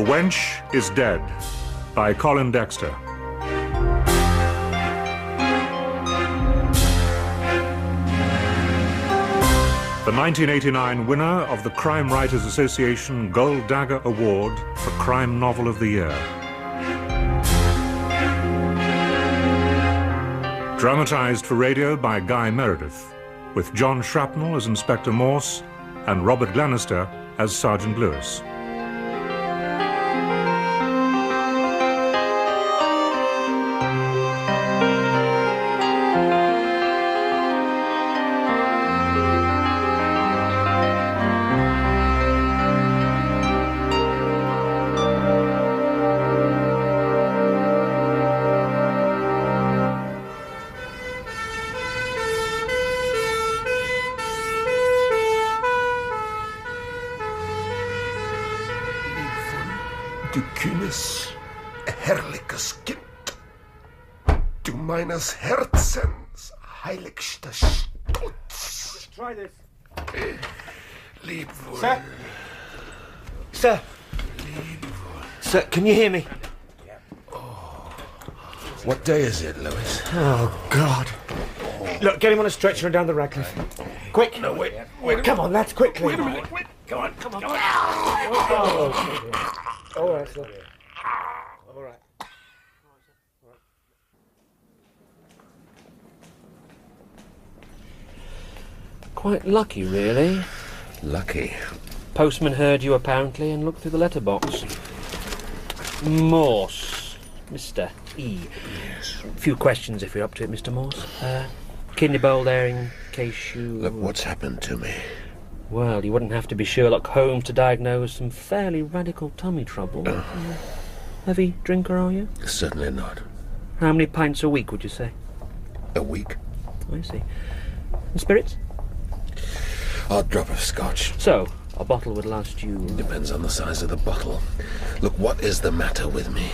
Wench Is Dead by Colin Dexter. The 1989 winner of the Crime Writers Association Gold Dagger Award for Crime Novel of the Year. Dramatized for radio by Guy Meredith, with John Shrapnel as Inspector Morse and Robert Glenister as Sergeant Lewis. Du kühnes, herrliches Kind, du meines Herzens heiligster Stutz. Try this. Lieb wohl. Sir? Sir? Lieb wohl. Sir, can you hear me? What day is it, Lewis? Oh, God. Look, get him on a stretcher and down the Radcliffe. Quick. No, wait a Come on, lads, quickly. Wait a minute. Wait. Come on. Oh, all right, sir. All right. Quite lucky, really. Lucky. Postman heard you, apparently, and looked through the letterbox. Morse. Mr. E. Yes. A few questions, if you're up to it, Mr. Morse. Kidney bowl there, in case you... Look, what's happened to me? Well, you wouldn't have to be Sherlock Holmes to diagnose some fairly radical tummy trouble. Heavy drinker, are you? Certainly not. How many pints a week, would you say? A week? I see. And spirits? Odd drop of scotch. So, a bottle would last you... Depends on the size of the bottle. Look, what is the matter with me?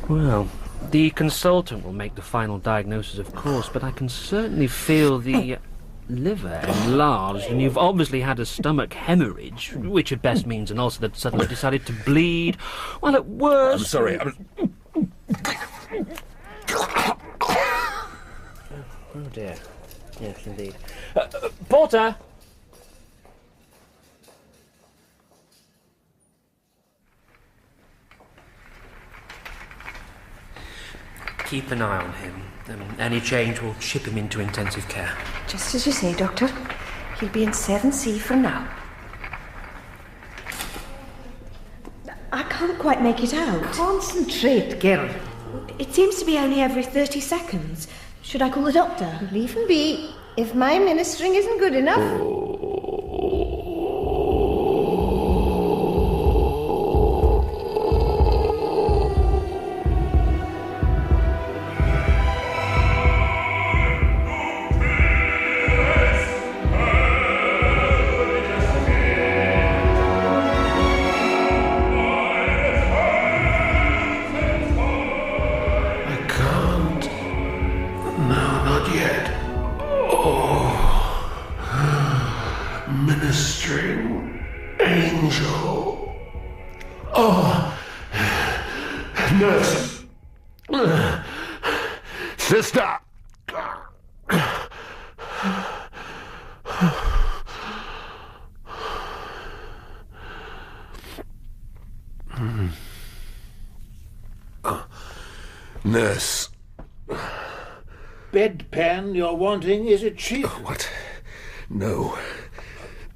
Well, the consultant will make the final diagnosis, of course, but I can certainly feel the liver enlarged, and you've obviously had a stomach hemorrhage, which at best means an ulcer that suddenly decided to bleed, while at worst... I'm sorry, Oh, dear. Yes, indeed. Porter! Keep an eye on him. Any change will ship him into intensive care. Just as you say, Doctor. He'll be in 7C for now. I can't quite make it out. Concentrate, girl. It seems to be only every 30 seconds. Should I call the doctor? Leave him be. If my ministering isn't good enough... Ministering angel. Oh, nurse. Sister. Nurse. Bedpan you're wanting, is it, Chief? Oh, what? No.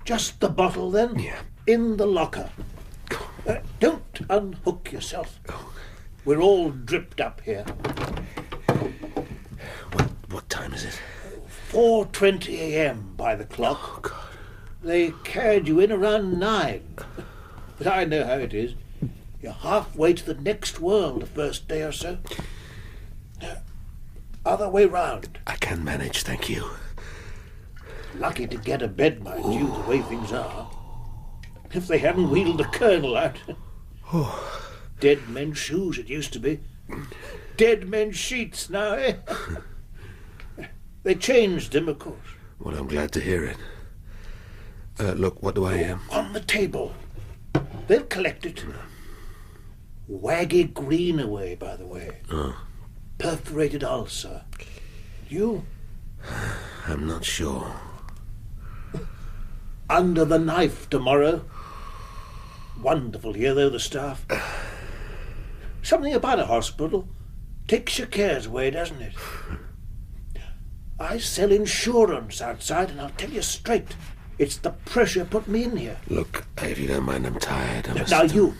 Just the bottle, then? Yeah. In the locker. Don't unhook yourself. We're all dripped up here. What time is it? 4:20 a.m. by the clock. Oh, God. They carried you in around 9. But I know how it is. You're halfway to the next world the first day or so. Other way round. I can manage, thank you. Lucky to get a bed, mind you, the way things are. If they hadn't wheeled the colonel out. Dead men's shoes it used to be. Dead men's sheets now, eh? They changed them, of course. Well, I'm glad to hear it. Look, what do I... On the table. They'll collect it. Waggy Greenaway, by the way. Oh. Perforated ulcer. You? I'm not sure. Under the knife tomorrow. Wonderful here, though, the staff. Something about a hospital takes your cares away, doesn't it? I sell insurance outside, and I'll tell you straight, it's the pressure put me in here. Look, if you don't mind, I'm tired. Now, you,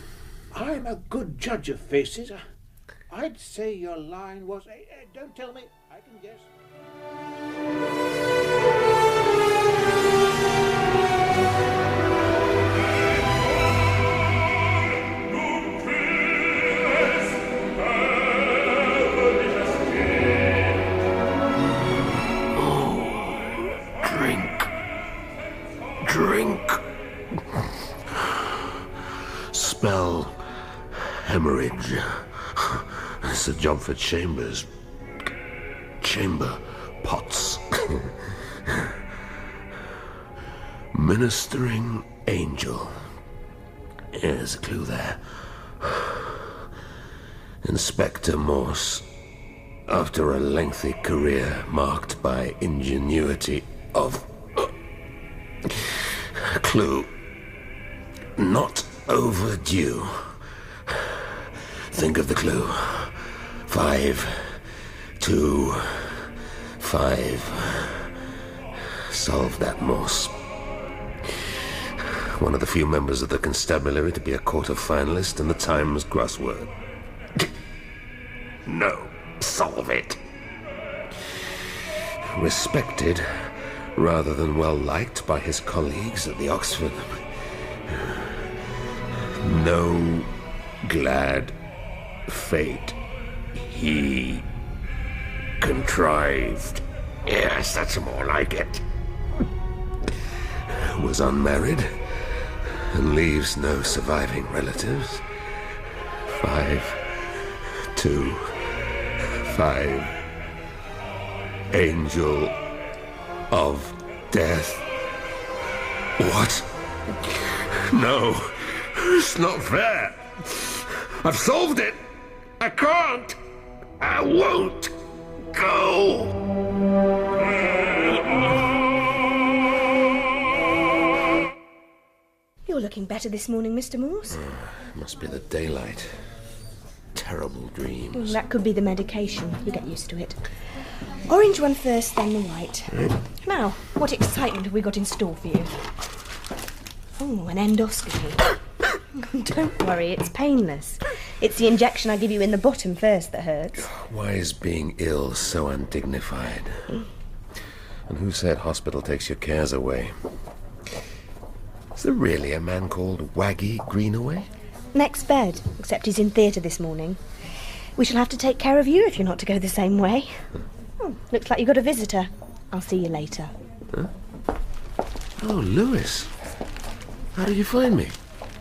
I'm a good judge of faces. I'd say your line was... don't tell me, I can guess. Drink. Smell hemorrhage. Sir Jomford Chambers. Chamber pots. Ministering angel. There's a clue there. Inspector Morse, after a lengthy career marked by ingenuity of... Clue. Not overdue. Think of the clue. 5, 2, 5. Solve that, Morse. One of the few members of the constabulary to be a quarter finalist in the Times crossword. No. Solve it. Respected rather than well-liked by his colleagues at the Oxford. No glad fate he contrived. Yes, that's more like it. Was unmarried and leaves no surviving relatives. 5, 2, 5. Angel of death. What? No, it's not fair. I've solved it. I can't. I won't go. You're looking better this morning, Mr. Morse. Must be the daylight. Terrible dreams. That could be the medication. You get used to it. Orange one first, then the white. Now, what excitement have we got in store for you? Oh, an endoscopy. Don't worry, it's painless. It's the injection I give you in the bottom first that hurts. Why is being ill so undignified? And who said hospital takes your cares away? Is there really a man called Waggy Greenaway? Next bed, except he's in theatre this morning. We shall have to take care of you if you're not to go the same way. Looks like you've got a visitor. I'll see you later. Huh? Oh, Lewis. How did you find me?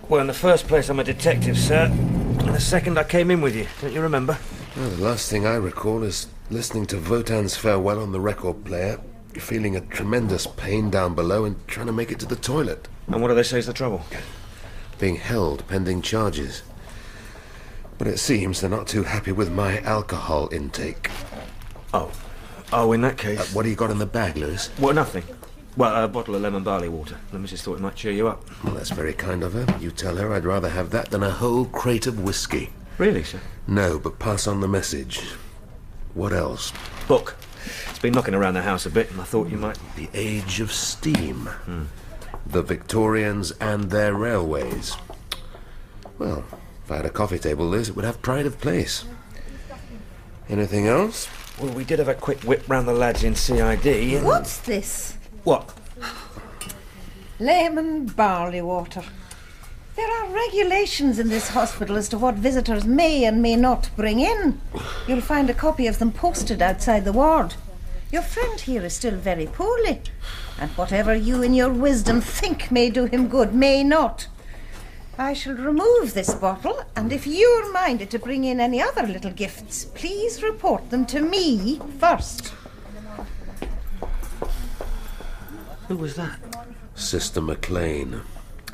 Well, in the first place, I'm a detective, sir. And the second, I came in with you. Don't you remember? Well, the last thing I recall is listening to Wotan's Farewell on the record player, feeling a tremendous pain down below and trying to make it to the toilet. And what do they say is the trouble? Being held pending charges. But it seems they're not too happy with my alcohol intake. Oh, in that case... What do you got in the bag, Lewis? Well, nothing. Well, a bottle of lemon barley water. The missus thought it might cheer you up. Well, that's very kind of her. You tell her I'd rather have that than a whole crate of whiskey. Really, sir? No, but pass on the message. What else? Book. It's been knocking around the house a bit, and I thought you might... The Age of Steam. The Victorians and their railways. Well, if I had a coffee table, Liz, it would have pride of place. Anything else? Well, we did have a quick whip round the lads in CID and... What's this? What? Lemon barley water. There are regulations in this hospital as to what visitors may and may not bring in. You'll find a copy of them posted outside the ward. Your friend here is still very poorly, and whatever you in your wisdom think may do him good may not. I shall remove this bottle, and if you're minded to bring in any other little gifts, please report them to me first. Who was that? Sister McLean,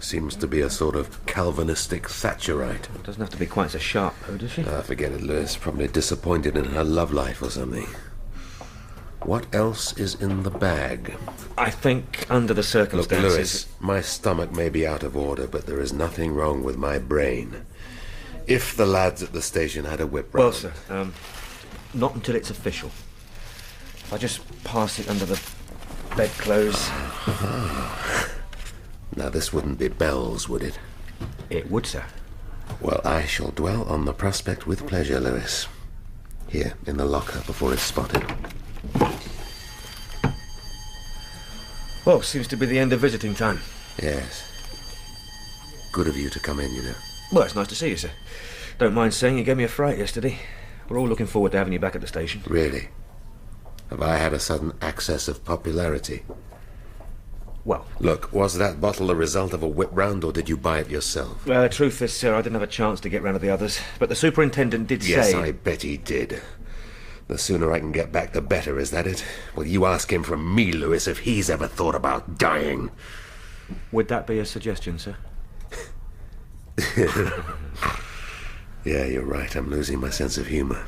Seems to be a sort of Calvinistic Thatcherite. It doesn't have to be quite so sharp, though, does she? Forget it, Lewis. Probably disappointed in her love life or something. What else is in the bag? I think, under the Look, circumstances... Lewis, my stomach may be out of order, but there is nothing wrong with my brain. If the lads at the station had a whip round... Well, sir, not until it's official. If I just pass it under the bedclothes... Now, this wouldn't be bells, would it? It would, sir. Well, I shall dwell on the prospect with pleasure, Lewis. Here, in the locker, before it's spotted. Well, seems to be the end of visiting time. Yes. Good of you to come in, you know. Well, it's nice to see you, sir. Don't mind saying you gave me a fright yesterday. We're all looking forward to having you back at the station. Really? Have I had a sudden access of popularity? Well... Look, was that bottle the result of a whip round, or did you buy it yourself? Truth is, sir, I didn't have a chance to get round to the others, but the superintendent did say... Yes, I bet he did. The sooner I can get back, the better, is that it? Well, you ask him from me, Lewis, if he's ever thought about dying. Would that be a suggestion, sir? Yeah, you're right. I'm losing my sense of humour.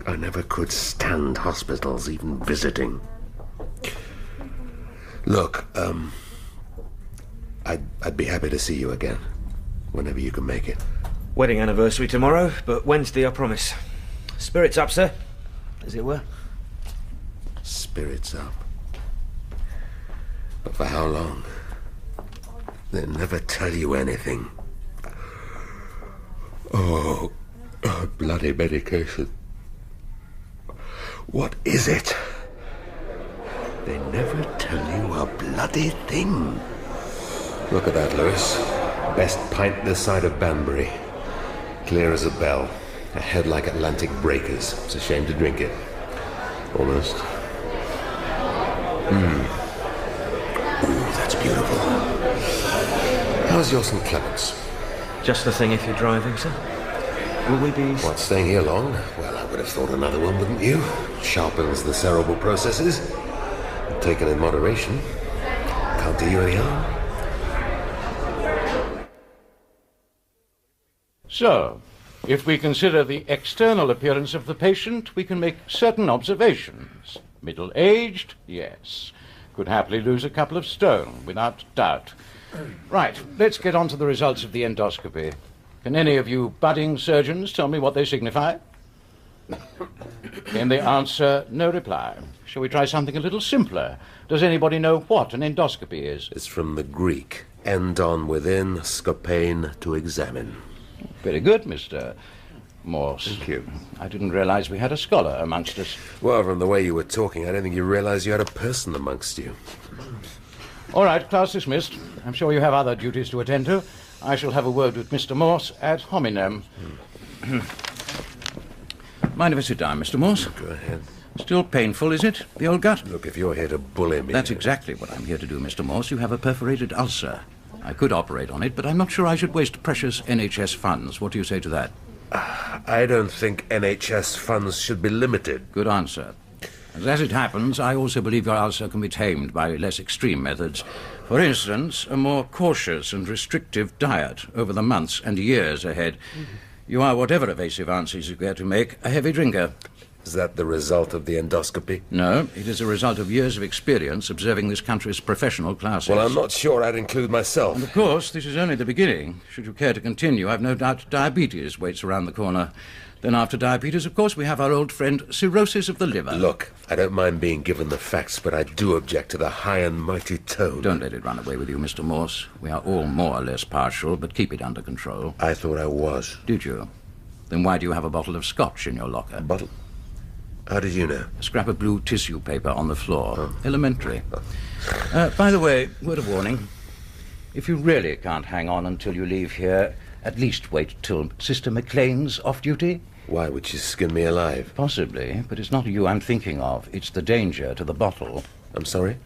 I never could stand hospitals, even visiting. Look, I'd be happy to see you again, whenever you can make it. Wedding anniversary tomorrow, but Wednesday, I promise. Spirits up, sir, as it were. Spirits up. But for how long? They'll never tell you anything. Oh, bloody medication. What is it? They never tell you a bloody thing. Look at that, Lewis. Best pint this side of Banbury. Clear as a bell. A head like Atlantic breakers. It's a shame to drink it. Almost. Ooh, that's beautiful. How's your St. Clements? Just the thing if you're driving, sir. Will we be... What, staying here long? Well, I would have thought another one, wouldn't you? Sharpens the cerebral processes. Taken in moderation. Can't do you any harm. So, if we consider the external appearance of the patient, we can make certain observations. Middle-aged, yes. Could happily lose a couple of stone, without doubt. Right, let's get on to the results of the endoscopy. Can any of you budding surgeons tell me what they signify? Came the answer, no reply. Shall we try something a little simpler? Does anybody know what an endoscopy is? It's from the Greek. Endon within, scopain to examine. Very good, Mr. Morse. Thank you. I didn't realize we had a scholar amongst us. Well, from the way you were talking, I don't think you realized you had a person amongst you. All right, class dismissed. I'm sure you have other duties to attend to. I shall have a word with Mr. Morse ad hominem. Mind if I sit down, Mr. Morse? Go ahead. Still painful, is it? The old gut? Look, if you're here to bully me... That's exactly what I'm here to do, Mr. Morse. You have a perforated ulcer. I could operate on it, but I'm not sure I should waste precious NHS funds. What do you say to that? I don't think NHS funds should be limited. Good answer. As it happens, I also believe your ulcer can be tamed by less extreme methods. For instance, a more cautious and restrictive diet over the months and years ahead. You are, whatever evasive answers you care to make, a heavy drinker. Is that the result of the endoscopy? No, it is a result of years of experience observing this country's professional classes. Well, I'm not sure I'd include myself. And of course, this is only the beginning. Should you care to continue, I've no doubt diabetes waits around the corner. Then after diabetes, of course, we have our old friend cirrhosis of the liver. Look, I don't mind being given the facts, but I do object to the high and mighty tone. Don't let it run away with you, Mr. Morse. We are all more or less partial, but keep it under control. I thought I was. Did you? Then why do you have a bottle of scotch in your locker? A bottle? How did you know? A scrap of blue tissue paper on the floor. Oh. Elementary. By the way, word of warning. If you really can't hang on until you leave here, at least wait till Sister McLean's off duty. Why, would she skin me alive? Possibly, but it's not you I'm thinking of. It's the danger to the bottle. I'm sorry?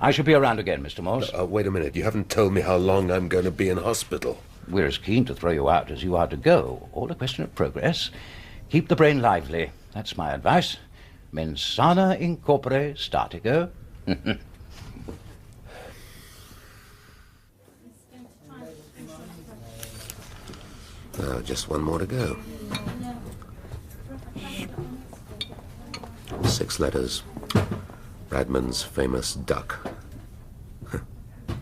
I shall be around again, Mr. Morse. Wait a minute. You haven't told me how long I'm going to be in hospital. We're as keen to throw you out as you are to go. All a question of progress. Keep the brain lively. That's my advice. Mens sana in corpore statico. Just one more to go. 6 letters. Bradman's famous duck.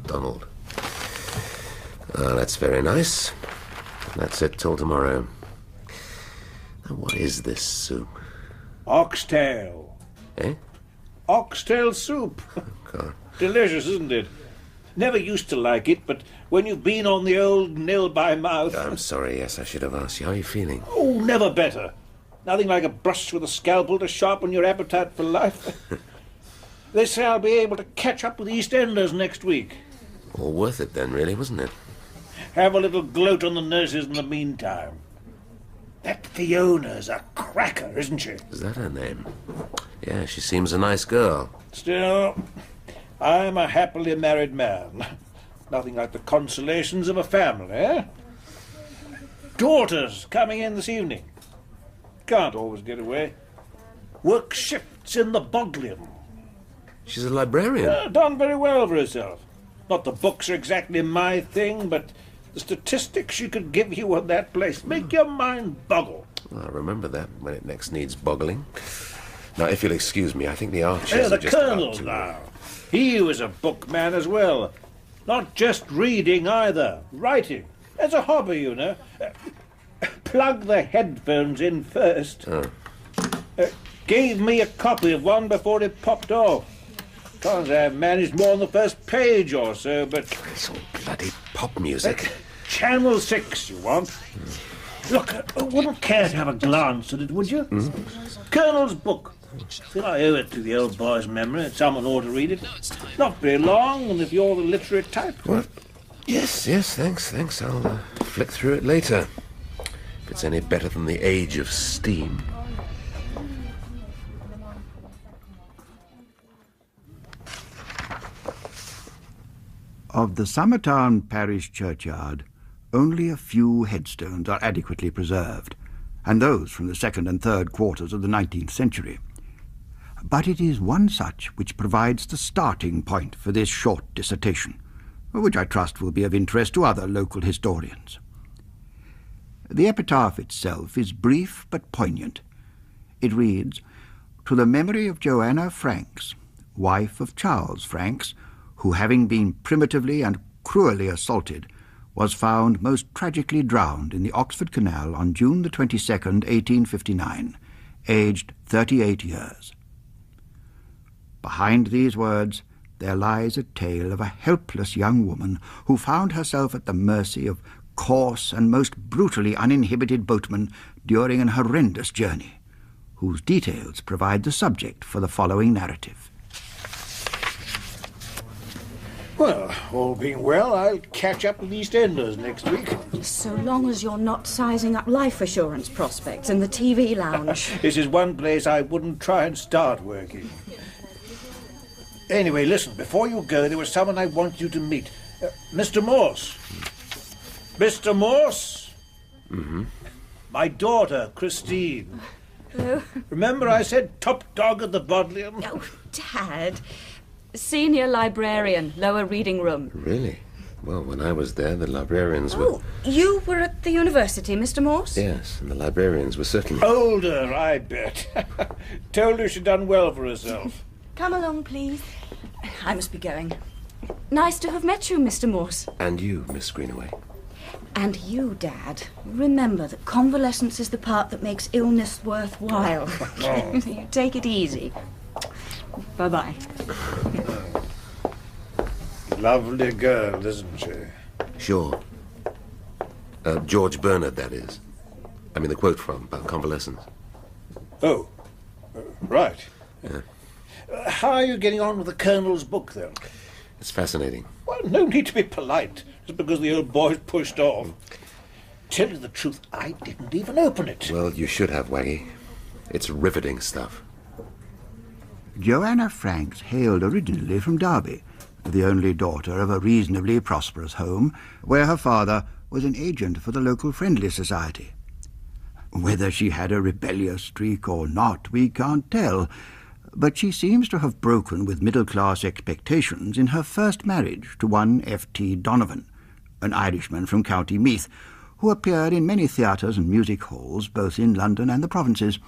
Donald. That's very nice. That's it till tomorrow. Now, what is this soup? Oxtail. Eh? Oxtail soup. God. Delicious, isn't it? Never used to like it, but when you've been on the old nil by mouth... I'm sorry, yes, I should have asked you. How are you feeling? Oh, never better. Nothing like a brush with a scalpel to sharpen your appetite for life. They say I'll be able to catch up with EastEnders next week. All worth it then, really, wasn't it? Have a little gloat on the nurses in the meantime. That Fiona's a cracker, isn't she? Is that her name? Yeah, she seems a nice girl. Still, I'm a happily married man. Nothing like the consolations of a family, eh? Daughters coming in this evening. Can't always get away. Work shifts in the Bodleian. She's a librarian. Done very well for herself. Not the books are exactly my thing, but the statistics she could give you on that place make your mind boggle. Well, I'll remember that when it next needs boggling. Now, if you'll excuse me, I think the archers The are just Colonel about to... now. He was a bookman as well. Not just reading either. Writing. As a hobby, you know. Plug the headphones in first. Gave me a copy of one before it popped off. Can't say I've managed more than the first page or so, but... It's all bloody pop music. Channel 6 you want. Look, I wouldn't care to have a glance at it, would you? Colonel's book. Feel I owe it to the old boy's memory. Someone ought to read it. Not very long, and if you're the literary type... What? Yes, thanks. I'll flick through it later. If it's any better than the Age of Steam. Of the Summertown parish churchyard, only a few headstones are adequately preserved, and those from the second and third quarters of the 19th century. But it is one such which provides the starting point for this short dissertation, which I trust will be of interest to other local historians. The epitaph itself is brief but poignant. It reads, "To the memory of Joanna Franks, wife of Charles Franks, who, having been primitively and cruelly assaulted, was found most tragically drowned in the Oxford Canal on June the 22nd, 1859, aged 38 years. Behind these words there lies a tale of a helpless young woman who found herself at the mercy of coarse and most brutally uninhibited boatmen during an horrendous journey, whose details provide the subject for the following narrative." Well, all being well, I'll catch up with EastEnders next week. So long as you're not sizing up life assurance prospects in the TV lounge. This is one place I wouldn't try and start working. Anyway, listen, before you go, there was someone I want you to meet. Mr. Morse. Mr. Morse? Mm-hmm. My daughter, Christine. Oh. Remember I said top dog at the Bodleian? Oh, Dad. Senior librarian, lower reading room. Really? Well, when I was there, the librarians were... Oh, you were at the university, Mr. Morse? Yes, and the librarians were certainly... Older, I bet. Told her she'd done well for herself. Come along, please. I must be going. Nice to have met you, Mr. Morse. And you, Miss Greenaway. And you, Dad. Remember that convalescence is the part that makes illness worthwhile. You take it easy. Bye-bye. Lovely girl, isn't she? Sure. George Bernard, that is. I mean, the quote from about convalescence. Oh, right. Yeah. How are you getting on with the Colonel's book, then? It's fascinating. Well, no need to be polite, just because the old boy's pushed off. Tell you the truth, I didn't even open it. Well, you should have, Waggy. It's riveting stuff. Joanna Franks hailed originally from Derby, the only daughter of a reasonably prosperous home, where her father was an agent for the local Friendly Society. Whether she had a rebellious streak or not, we can't tell, but she seems to have broken with middle-class expectations in her first marriage to one F.T. Donovan, an Irishman from County Meath, who appeared in many theatres and music halls, both in London and the provinces.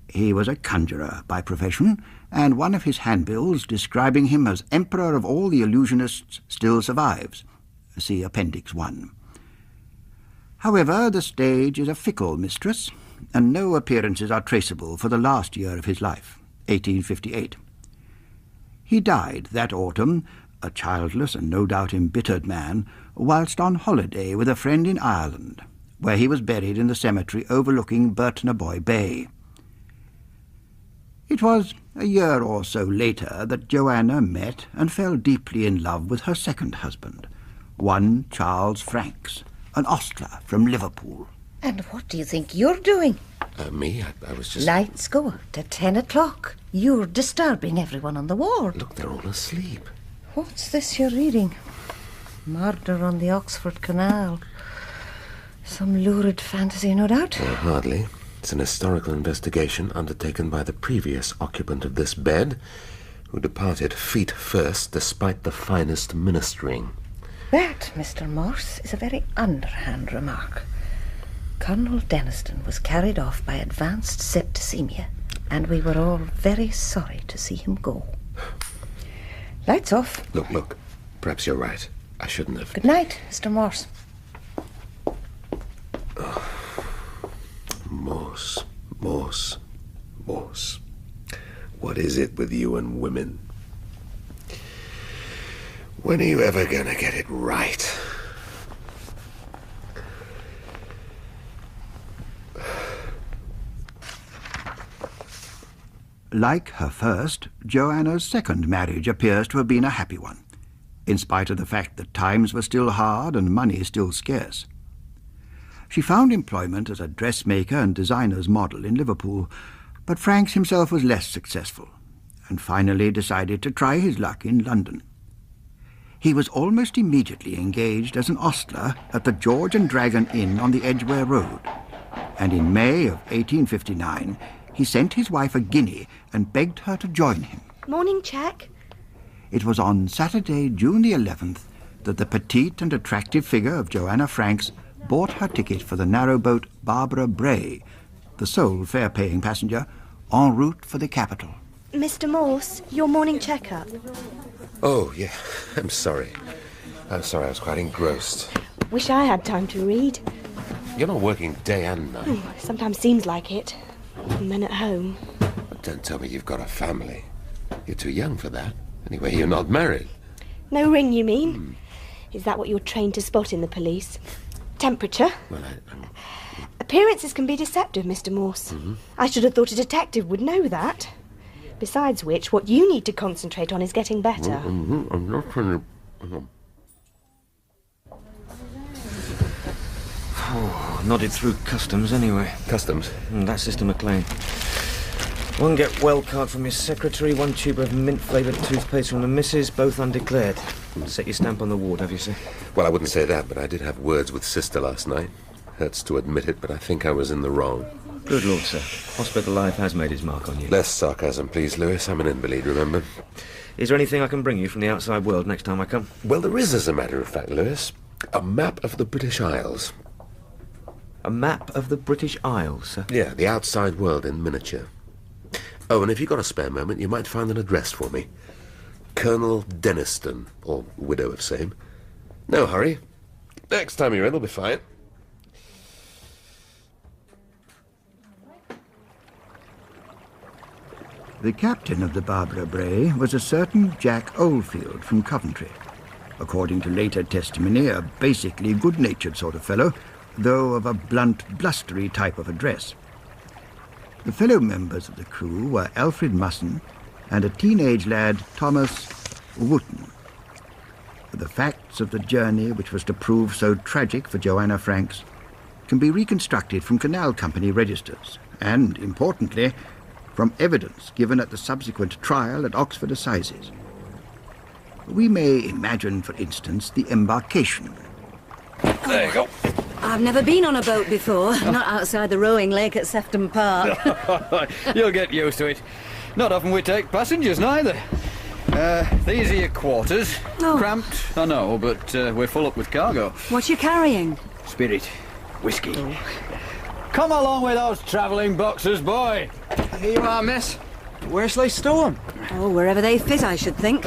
He was a conjurer by profession, and one of his handbills describing him as Emperor of all the illusionists still survives. See Appendix 1. However, the stage is a fickle mistress, and no appearances are traceable for the last year of his life, 1858. He died that autumn, a childless and no doubt embittered man, whilst on holiday with a friend in Ireland, where he was buried in the cemetery overlooking Burtnaboy Bay. It was a year or so later that Joanna met and fell deeply in love with her second husband, one Charles Franks, an ostler from Liverpool. And what do you think you're doing? Me? I was just... Lights go out at 10 o'clock. You're disturbing everyone on the ward. Look, they're all asleep. What's this you're reading? Murder on the Oxford Canal. Some lurid fantasy, no doubt? Hardly. It's an historical investigation undertaken by the previous occupant of this bed, who departed feet first despite the finest ministering. That, Mr. Morse, is a very underhand remark. Colonel Dexter was carried off by advanced septicemia, and we were all very sorry to see him go. Lights off. Look. Perhaps you're right. I shouldn't have... Good night, Mr. Morse. Morse. What is it with you and women? When are you ever gonna get it right? Like her first, Joanna's second marriage appears to have been a happy one, in spite of the fact that times were still hard and money still scarce. She found employment as a dressmaker and designer's model in Liverpool, but Franks himself was less successful, and finally decided to try his luck in London. He was almost immediately engaged as an ostler at the George and Dragon Inn on the Edgware Road, and in May of 1859 he sent his wife a guinea and begged her to join him. Morning check. It was on Saturday, June the 11th, that the petite and attractive figure of Joanna Franks bought her ticket for the narrowboat Barbara Bray, the sole fare-paying passenger, en route for the capital. Mr. Morse, your morning checkup. Oh, yeah. I'm sorry. I was quite engrossed. Wish I had time to read. You're not working day and night. Sometimes seems like it. And then at home. But don't tell me you've got a family. You're too young for that. Anyway, you're not married. No ring, you mean? Is that what you're trained to spot in the police? Temperature? Well, Appearances can be deceptive, Mr. Morse. I should have thought a detective would know that. Besides which, what you need to concentrate on is getting better. I'm not trying to... Nodded through customs anyway. Customs? That's Sister McLean. One get well card from your secretary, one tube of mint-flavoured toothpaste from the missus, both undeclared. Set your stamp on the ward, have you, sir? Well, I wouldn't say that, but I did have words with Sister last night. Hurts to admit it, but I think I was in the wrong. Good Lord, sir. Hospital life has made its mark on you. Less sarcasm, please, Lewis. I'm an invalid, remember? Is there anything I can bring you from the outside world next time I come? Well, there is, as a matter of fact, Lewis. A map of the British Isles. A map of the British Isles, sir? Yeah, the outside world in miniature. Oh, and if you've got a spare moment, you might find an address for me. Colonel Dexter, or widow of same. No hurry. Next time you're in, it'll be fine. The captain of the Barbara Bray was a certain Jack Oldfield from Coventry. According to later testimony, a basically good-natured sort of fellow, though of a blunt, blustery type of address. The fellow members of the crew were Alfred Musson and a teenage lad, Thomas Wooten. The facts of the journey, which was to prove so tragic for Joanna Franks, can be reconstructed from Canal Company registers and, importantly, from evidence given at the subsequent trial at Oxford Assizes. We may imagine, for instance, the embarkation. There you go. I've never been on a boat before, not outside the rowing lake at Sefton Park. You'll get used to it. Not often we take passengers, neither. These are your quarters. Oh. Cramped, I know, but we're full up with cargo. What you carrying? Spirit. Whiskey. Come along with those travelling boxes, boy. Here you are, miss. Where shall I stow 'em? Oh, wherever they fit, I should think.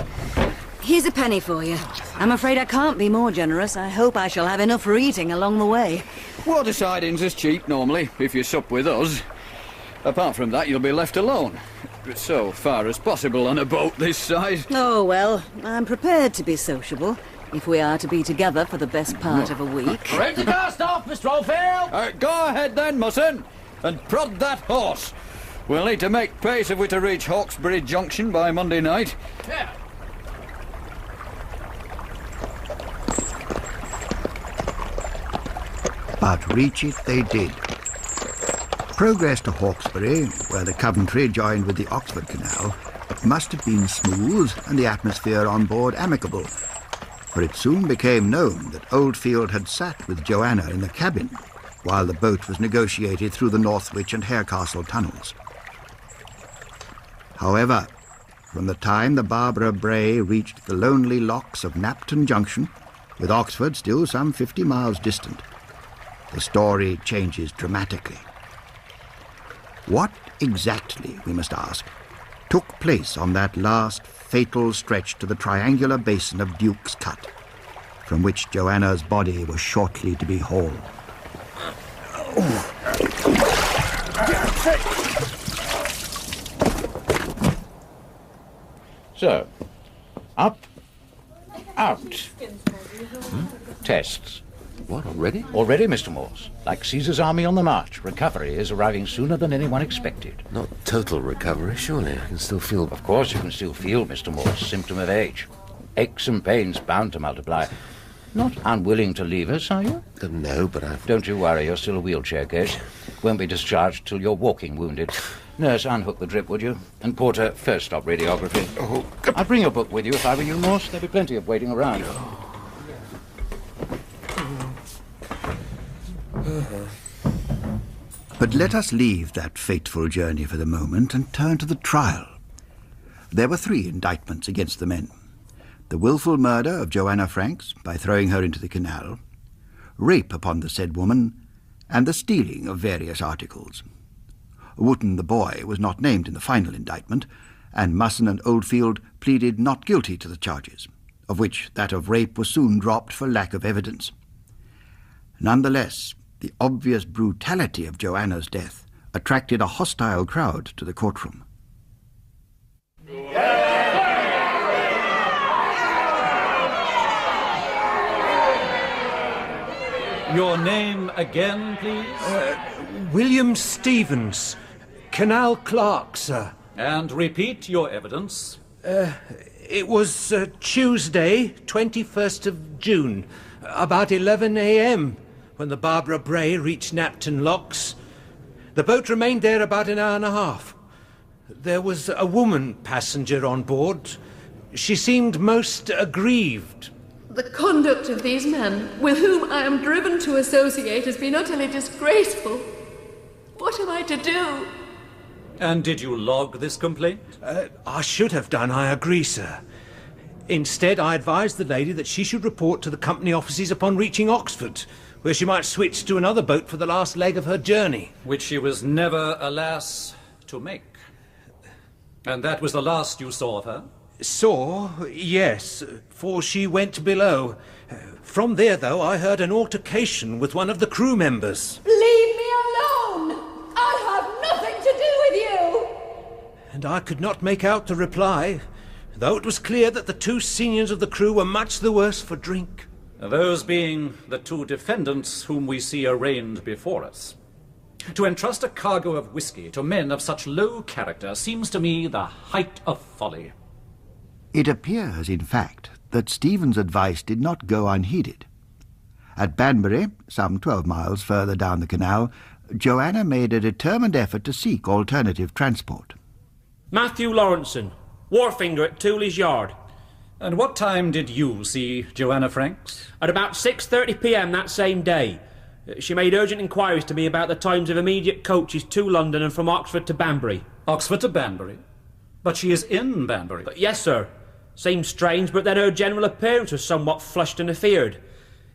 Here's a penny for you. I'm afraid I can't be more generous. I hope I shall have enough for eating along the way. Water sidings is cheap normally, if you sup with us. Apart from that, you'll be left alone. So far as possible on a boat this size. Oh, well, I'm prepared to be sociable, if we are to be together for the best part of a week. Ready to cast off, Mr. Oldfield? Go ahead then, Musson, and prod that horse. We'll need to make pace if we're to reach Hawkesbury Junction by Monday night. Yeah. But reach it they did. Progress to Hawkesbury, where the Coventry joined with the Oxford Canal, must have been smooth and the atmosphere on board amicable, for it soon became known that Oldfield had sat with Joanna in the cabin while the boat was negotiated through the Northwich and Harecastle tunnels. However, from the time the Barbara Bray reached the lonely locks of Knapton Junction, with Oxford still some 50 miles distant, the story changes dramatically. What exactly, we must ask, took place on that last fatal stretch to the triangular basin of Duke's Cut, from which Joanna's body was shortly to be hauled? So, up, out. Tests. What, already? Already, Mr. Morse. Like Caesar's army on the march, recovery is arriving sooner than anyone expected. Not total recovery, surely. I can still feel... Of course you can still feel, Mr. Morse, symptom of age. Aches and pains bound to multiply. Not unwilling to leave us, are you? No, but I've... Don't you worry, you're still a wheelchair case. Won't be discharged till you're walking wounded. Nurse, unhook the drip, would you? And Porter, first stop radiography. Oh, I'd bring your book with you if I were you, Morse. There'd be plenty of waiting around. But let us leave that fateful journey for the moment and turn to the trial. There were 3 indictments against the men. The wilful murder of Joanna Franks by throwing her into the canal, rape upon the said woman, and the stealing of various articles. Wotton the boy was not named in the final indictment, and Musson and Oldfield pleaded not guilty to the charges, of which that of rape was soon dropped for lack of evidence. Nonetheless, the obvious brutality of Joanna's death attracted a hostile crowd to the courtroom. Your name again, please? William Stevens, Canal Clerk, sir. And repeat your evidence. It was Tuesday, 21st of June, about 11 a.m., when the Barbara Bray reached Knapton Locks. The boat remained there about an hour and a half. There was a woman passenger on board. She seemed most aggrieved. The conduct of these men, with whom I am driven to associate, has been utterly disgraceful. What am I to do? And did you log this complaint? I should have done, I agree, sir. Instead, I advised the lady that she should report to the company offices upon reaching Oxford, where she might switch to another boat for the last leg of her journey. Which she was never, alas, to make. And that was the last you saw of her? Saw, yes, for she went below. From there, though, I heard an altercation with one of the crew members. Leave me alone! I have nothing to do with you! And I could not make out the reply, though it was clear that the 2 seniors of the crew were much the worse for drink. Those being the 2 defendants whom we see arraigned before us. To entrust a cargo of whiskey to men of such low character seems to me the height of folly. It appears, in fact, that Stephen's advice did not go unheeded. At Banbury, some 12 miles further down the canal, Joanna made a determined effort to seek alternative transport. Matthew Lawrenson, wharfinger at Tooley's Yard. And what time did you see Joanna Franks? At about 6:30 p.m. that same day. She made urgent inquiries to me about the times of immediate coaches to London and from Oxford to Banbury. Oxford to Banbury? But she is in Banbury. Yes, sir. Seemed strange, but then her general appearance was somewhat flushed and afeared.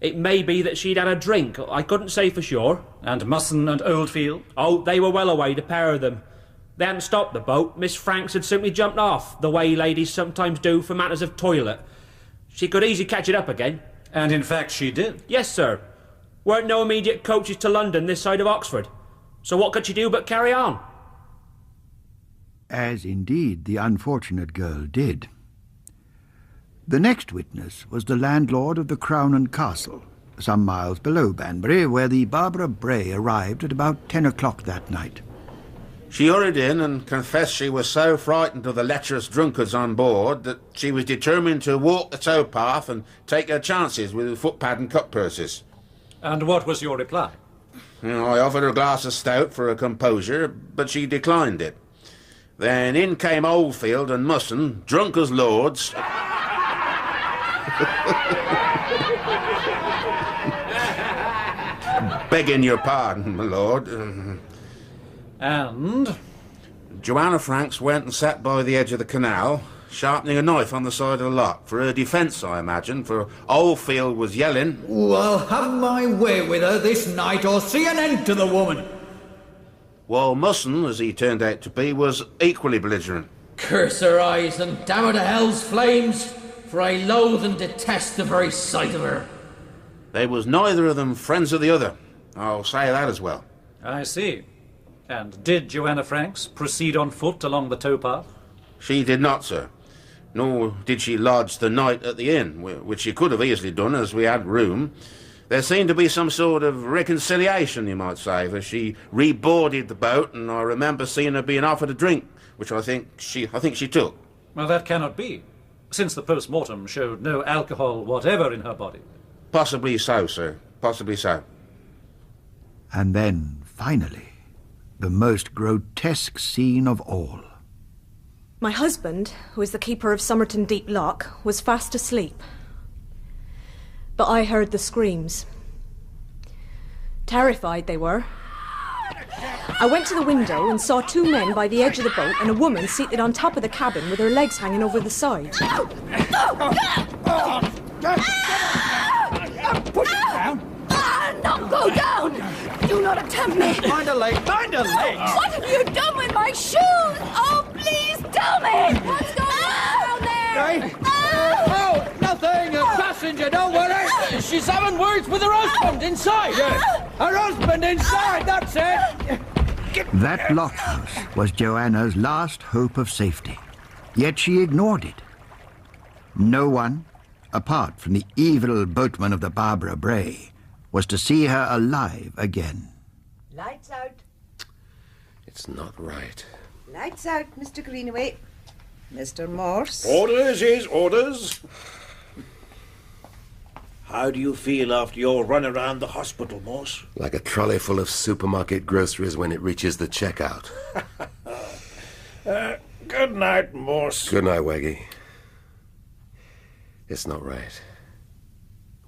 It may be that she'd had a drink. I couldn't say for sure. And Musson and Oldfield? Oh, they were well away, the pair of them. They hadn't stopped the boat. Miss Franks had simply jumped off, the way ladies sometimes do for matters of toilet. She could easily catch it up again. And in fact she did? Yes, sir. Weren't no immediate coaches to London this side of Oxford. So what could she do but carry on? As indeed the unfortunate girl did. The next witness was the landlord of the Crown and Castle, some miles below Banbury, where the Barbara Bray arrived at about 10 o'clock that night. She hurried in and confessed she was so frightened of the lecherous drunkards on board that she was determined to walk the towpath and take her chances with footpad and cutpurses. And what was your reply? I offered her a glass of stout for her composure, but she declined it. Then in came Oldfield and Musson, drunk as lords. Begging your pardon, my lord. And? Joanna Franks went and sat by the edge of the canal, sharpening a knife on the side of the lock. For her defence, I imagine, for Oldfield was yelling. I'll have my way with her this night or see an end to the woman. While Musson, as he turned out to be, was equally belligerent. Curse her eyes and damn her to hell's flames, for I loathe and detest the very sight of her. They was neither of them friends of the other. I'll say that as well. I see. And did Joanna Franks proceed on foot along the towpath? She did not, sir. Nor did she lodge the night at the inn, which she could have easily done, as we had room. There seemed to be some sort of reconciliation, you might say, for she reboarded the boat, and I remember seeing her being offered a drink, which I think she took. Well, that cannot be, since the post-mortem showed no alcohol whatever in her body. Possibly so, sir. Possibly so. And then, finally, the most grotesque scene of all. My husband, who is the keeper of Somerton Deep Lock, was fast asleep. But I heard the screams. Terrified they were. I went to the window and saw two men by the edge of the boat and a woman seated on top of the cabin with her legs hanging over the side. Push it down. Not go down! Do not attempt me! Find a leg! Find a leg! What have you done with my shoes? Oh, please tell me! What's going on down there? Hey. Oh, nothing! A passenger, don't worry! She's having words with her husband inside! Her husband inside, that's it! That lockhouse was Joanna's last hope of safety, yet she ignored it. No one, apart from the evil boatman of the Barbara Bray, was to see her alive again. Lights out. It's not right. Lights out, Mr. Greenaway. Mr. Morse. Orders is orders. How do you feel after your run around the hospital, Morse? Like a trolley full of supermarket groceries when it reaches the checkout. Good night, Morse. Good night, Weggy. It's not right.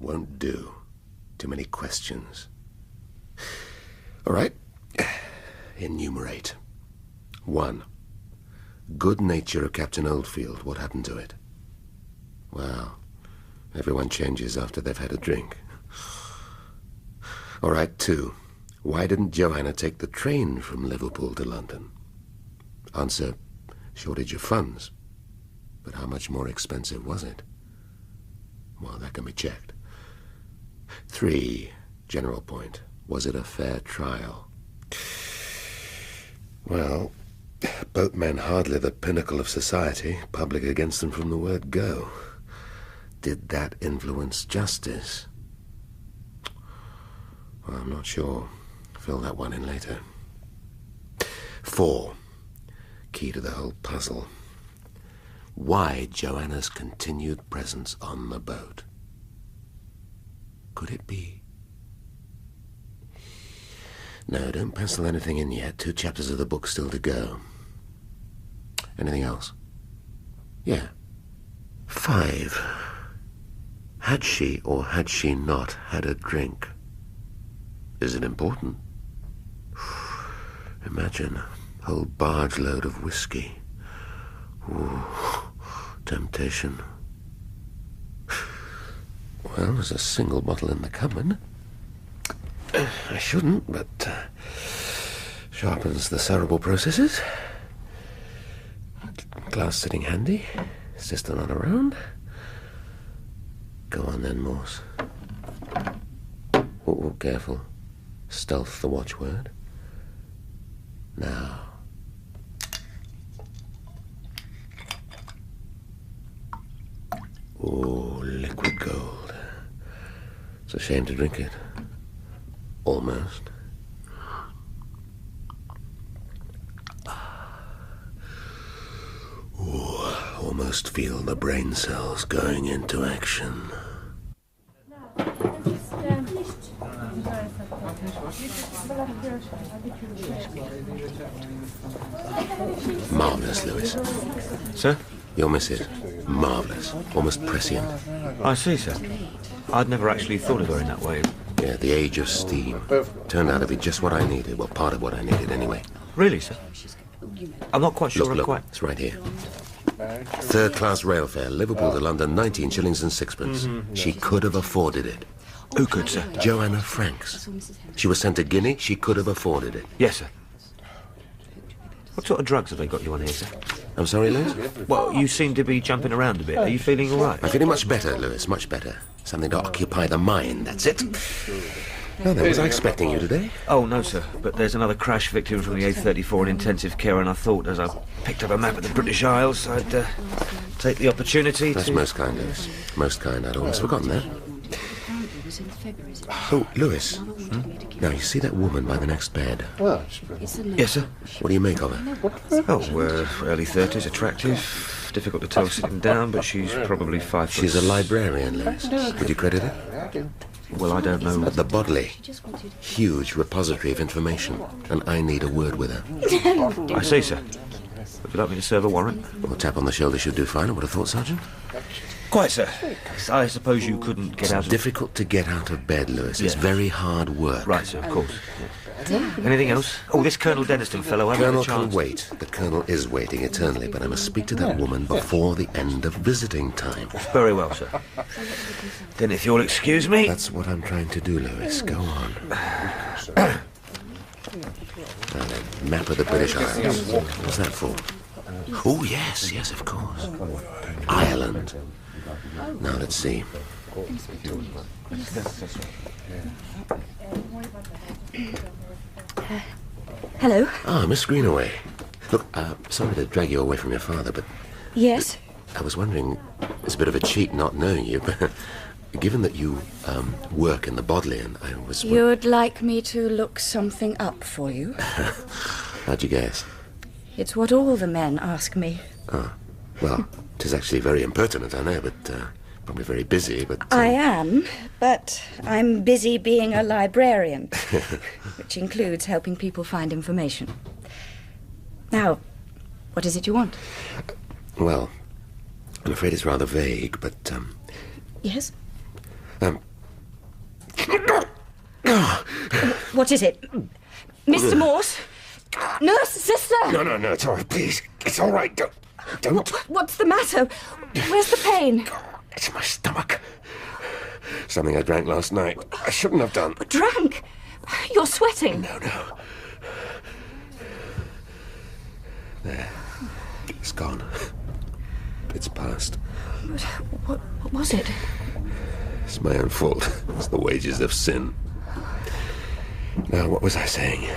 Won't do. Too many questions. All right. Enumerate. 1. Good nature of Captain Oldfield. What happened to it? Well, everyone changes after they've had a drink. All right, 2. Why didn't Joanna take the train from Liverpool to London? Answer, shortage of funds. But how much more expensive was it? Well, that can be checked. 3. General point. Was it a fair trial? Well, boatmen hardly the pinnacle of society, public against them from the word go. Did that influence justice? Well, I'm not sure. Fill that one in later. 4. Key to the whole puzzle. Why Joanna's continued presence on the boat? Could it be? No, don't pencil anything in yet. 2 chapters of the book still to go. Anything else? Yeah. 5. Had she or had she not had a drink? Is it important? Imagine a whole barge load of whiskey. Ooh, temptation. Well, there's a single bottle in the cupboard. I shouldn't, but sharpens the cerebral processes. Glass sitting handy. Sister not around. Go on then, Morse. Oh, careful. Stealth the watchword. Now. Oh, liquid gold. It's a shame to drink it. Almost. Oh, almost feel the brain cells going into action. Marvellous, Lewis. Sir? You'll miss it. Marvellous. Almost prescient. I see, sir. I'd never actually thought of her in that way. Yeah, the age of steam. Turned out to be just what I needed. Well, part of what I needed, anyway. Really, sir? I'm not quite sure look, quite... It's right here. Third-class rail fare, Liverpool to London, 19 shillings and sixpence. She could have afforded it. Who could, sir? Joanna Franks. She was sent to Guinea. She could have afforded it. Yes, sir. What sort of drugs have they got you on here, sir? I'm sorry, Lewis? Well, you seem to be jumping around a bit. Are you feeling all right? I'm feeling much better, Lewis, much better. Something to occupy the mind, that's it. No, then, was I expecting you today? Oh, no, sir. But there's another crash victim from the A34 in intensive care, and I thought, as I picked up a map of the British Isles, I'd take the opportunity That's to... most kind, Lewis. Most kind. I'd almost forgotten that. Oh, Lewis. Now, you see that woman by the next bed? Yes, sir. What do you make of her? Oh, early 30s, attractive. Difficult to tell sitting down, but she's probably 5 foot... She's a librarian, Lewis. Would you credit her? Well, I don't know. At the Bodley. Huge repository of information, and I need a word with her. I see, sir. Would you like me to serve a warrant? Well, a tap on the shoulder should do fine, I would have thought, Sergeant. Quite, sir. I suppose you couldn't get out of... It's difficult to get out of bed, Lewis. It's very hard work. Right, sir, of course. Anything else? Oh, this Colonel Denniston fellow, I Colonel can wait. The Colonel is waiting eternally, but I must speak to that woman before the end of visiting time. Very well, sir. Then if you'll excuse me... That's what I'm trying to do, Lewis. Go on. Now then, map of the British Isles. What's that for? Oh, yes, yes, of course. Ireland. Now, let's see. Hello. Ah, Miss Greenaway. Look, sorry to drag you away from your father, but... Yes? I was wondering, it's a bit of a cheat not knowing you, but given that you work in the Bodleian, I was... You'd like me to look something up for you? How'd you guess? It's what all the men ask me. Oh, well, 'tis actually very impertinent, I know, but probably very busy, but... I am, but I'm busy being a librarian, which includes helping people find information. Now, what is it you want? Well, I'm afraid it's rather vague, but, Yes? What is it? Mr. Morse? Nurse, sister! No, it's all right, please. It's all right, don't. What's the matter? Where's the pain? It's my stomach. Something I drank last night. I shouldn't have done. Drank? You're sweating. No. There. It's gone. It's past. What was it? It's my own fault. It's the wages of sin. Now, what was I saying?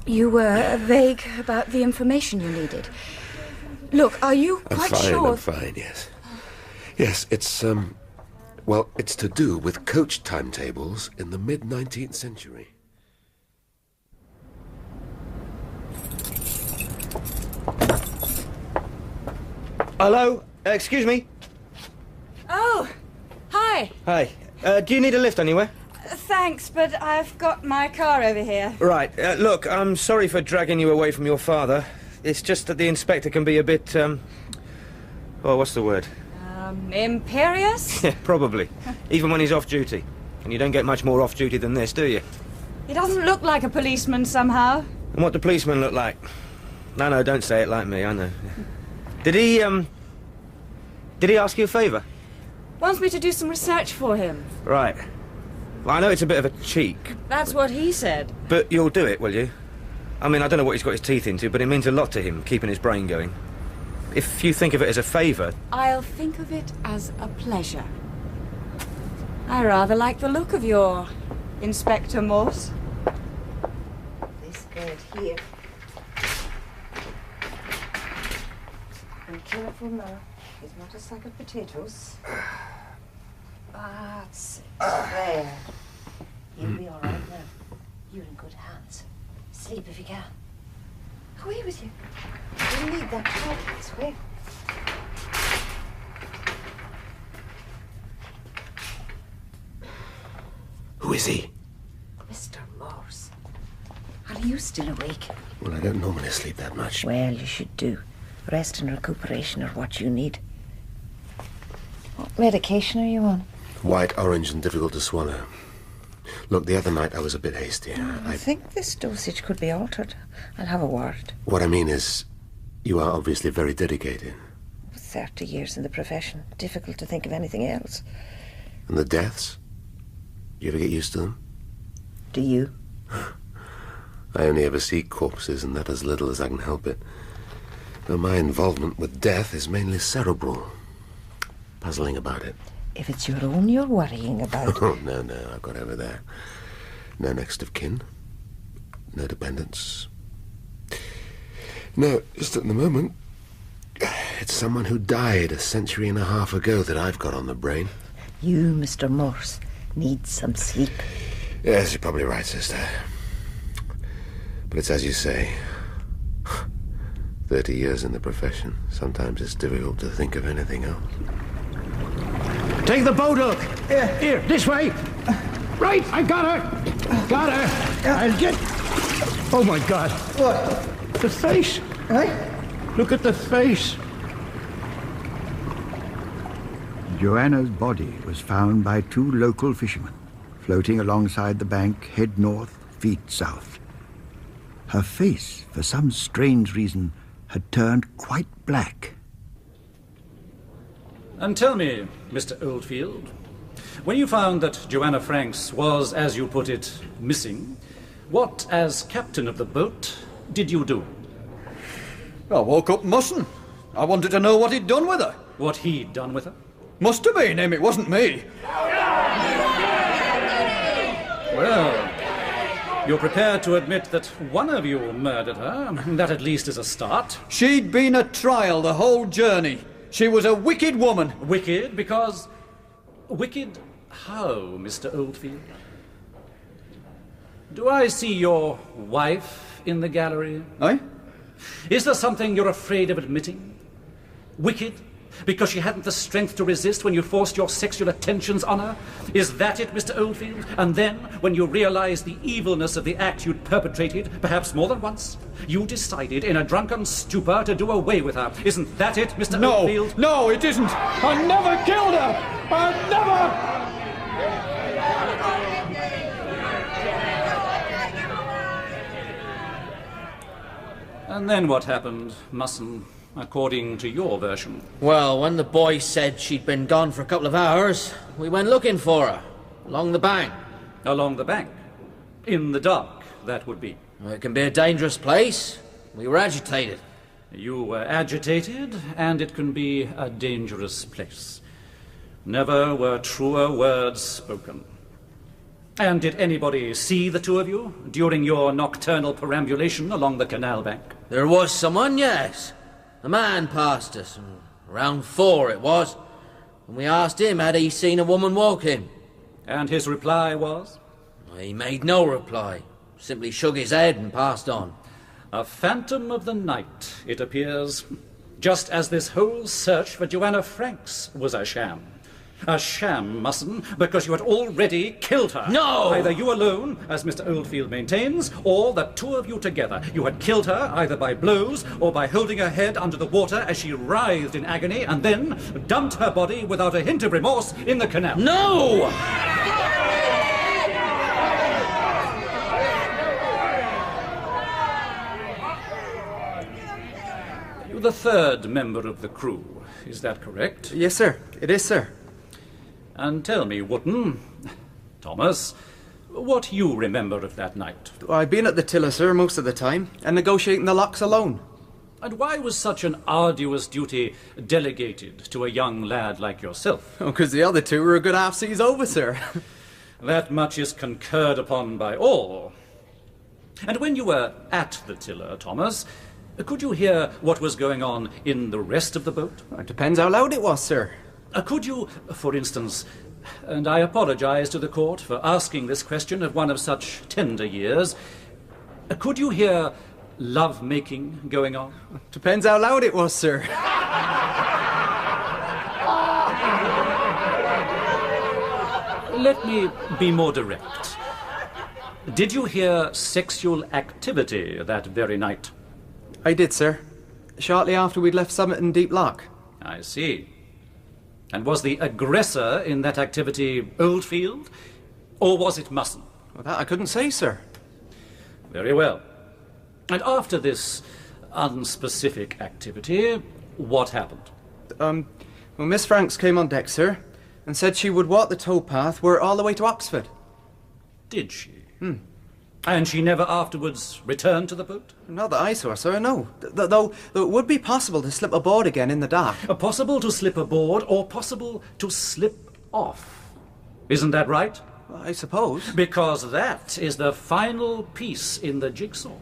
You were vague about the information you needed. Look, are you quite sure? I'm fine, yes. Yes, it's, well, it's to do with coach timetables in the mid-19th century. Hello? Excuse me? Oh, hi. Hi. Do you need a lift anywhere? Thanks, but I've got my car over here. Right. Look, I'm sorry for dragging you away from your father. It's just that the inspector can be a bit, oh, what's the word? Imperious? Yeah, probably. Even when he's off duty. And you don't get much more off duty than this, do you? He doesn't look like a policeman somehow. And what do policemen look like? No, don't say it like me, I know. Did he ask you a favour? Wants me to do some research for him. Right. Well, I know it's a bit of a cheek. That's what he said. But you'll do it, will you? I mean, I don't know what he's got his teeth into, but it means a lot to him, keeping his brain going. If you think of it as a favour... I'll think of it as a pleasure. I rather like the look of your Inspector Morse. This bed here. Be careful now. It's not a sack of potatoes. That's it. There. You'll be all right now. You're in good hands. Sleep if you can. Away with you. You'll need that towel, I swear. Who is he? Mr. Morse. Are you still awake? Well, I don't normally sleep that much. Well, you should do. Rest and recuperation are what you need. What medication are you on? White, orange, and difficult to swallow. Look, the other night I was a bit hasty. I think this dosage could be altered. I'll have a word. What I mean is, you are obviously very dedicated. 30 years in the profession. Difficult to think of anything else. And the deaths? Do you ever get used to them? Do you? I only ever see corpses, and that as little as I can help it. Though my involvement with death is mainly cerebral. Puzzling about it. If it's your own you're worrying about... Oh, no, I've got over there. No next of kin. No dependents. No, just at the moment, it's someone who died a century and a half ago that I've got on the brain. You, Mr. Morse, need some sleep. Yes, you're probably right, sister. But it's as you say. 30 years in the profession. Sometimes it's difficult to think of anything else. Take the boat hook. Here, this way. Right, I got her. Got her. I'll get... Oh, my God. What? The face. Right? Look at the face. Joanna's body was found by 2 local fishermen, floating alongside the bank, head north, feet south. Her face, for some strange reason, had turned quite black. And tell me, Mr. Oldfield, when you found that Joanna Franks was, as you put it, missing, what, as captain of the boat, did you do? I woke up mussing. I wanted to know what he'd done with her. What he'd done with her? Must have been him, it wasn't me. Well, you're prepared to admit that one of you murdered her. That at least is a start. She'd been at trial the whole journey. She was a wicked woman. Wicked because... Wicked how, Mr. Oldfield? Do I see your wife in the gallery? Aye? Is there something you're afraid of admitting? Wicked because she hadn't the strength to resist when you forced your sexual attentions on her? Is that it, Mr. Oldfield? And then, when you realized the evilness of the act you'd perpetrated, perhaps more than once, you decided in a drunken stupor to do away with her. Isn't that it, Mr. Oldfield? No, it isn't. I never killed her. I never... And then what happened, Musson, according to your version? Well, when the boy said she'd been gone for a couple of hours, we went looking for her, along the bank. Along the bank? In the dark, that would be. Well, it can be a dangerous place. We were agitated. You were agitated, and it can be a dangerous place. Never were truer words spoken. And did anybody see the two of you during your nocturnal perambulation along the canal bank? There was someone, yes. A man passed us, around 4 it was, and we asked him had he seen a woman walking. And his reply was? He made no reply, simply shook his head and passed on. A phantom of the night, it appears, just as this whole search for Joanna Franks was a sham. A sham, Musson, because you had already killed her. No! Either you alone, as Mr. Oldfield maintains, or the two of you together. You had killed her either by blows or by holding her head under the water as she writhed in agony, and then dumped her body without a hint of remorse in the canal. No! You're the third member of the crew, is that correct? Yes, sir. It is, sir. And tell me, Wootton, Thomas, what you remember of that night. I've been at the tiller, sir, most of the time, and negotiating the locks alone. And why was such an arduous duty delegated to a young lad like yourself? Oh, because the other two were a good half seas over, sir. That much is concurred upon by all. And when you were at the tiller, Thomas, could you hear what was going on in the rest of the boat? It depends how loud it was, sir. Could you, for instance, and I apologize to the court for asking this question of one of such tender years, could you hear love-making going on? Depends how loud it was, sir. Let me be more direct. Did you hear sexual activity that very night? I did, sir. Shortly after we'd left Summit in Deep Lock. I see. And was the aggressor in that activity Oldfield, or was it Musson? Well, that I couldn't say, sir. Very well. And after this unspecific activity, what happened? Well, Miss Franks came on deck, sir, and said she would walk the towpath where all the way to Oxford. Did she? And she never afterwards returned to the boat? Not that I saw, sir, no. Though it would be possible to slip aboard again in the dark. Possible to slip aboard, or possible to slip off. Isn't that right? Well, I suppose. Because that is the final piece in the jigsaw.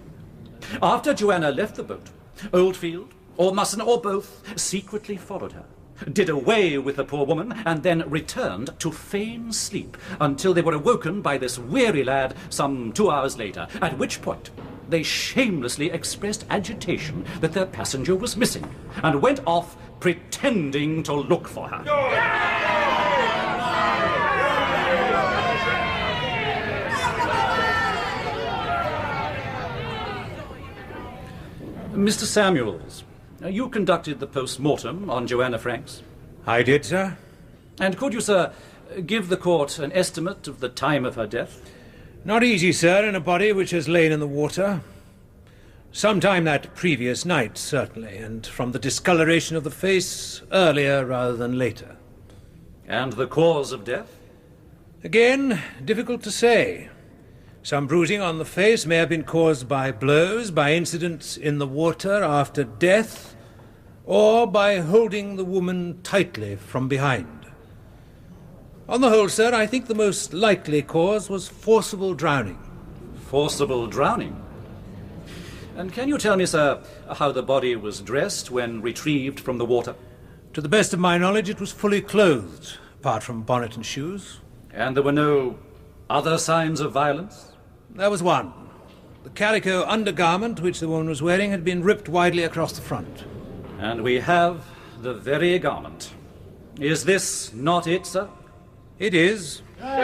After Joanna left the boat, Oldfield, or Musson, or both, secretly followed her, did away with the poor woman, and then returned to feign sleep until they were awoken by this weary lad some 2 hours later, at which point they shamelessly expressed agitation that their passenger was missing, and went off pretending to look for her. Mr. Samuels, you conducted the post-mortem on Joanna Franks. I did, sir. And could you, sir, give the court an estimate of the time of her death? Not easy, sir, in a body which has lain in the water. Sometime that previous night, certainly, and from the discoloration of the face, earlier rather than later. And the cause of death? Again, difficult to say. Some bruising on the face may have been caused by blows, by incidents in the water after death, or by holding the woman tightly from behind. On the whole, sir, I think the most likely cause was forcible drowning. Forcible drowning? And can you tell me, sir, how the body was dressed when retrieved from the water? To the best of my knowledge, it was fully clothed, apart from bonnet and shoes. And there were no other signs of violence? There was one. The calico undergarment which the woman was wearing had been ripped widely across the front. And we have the very garment. Is this not it, sir? It is. Thank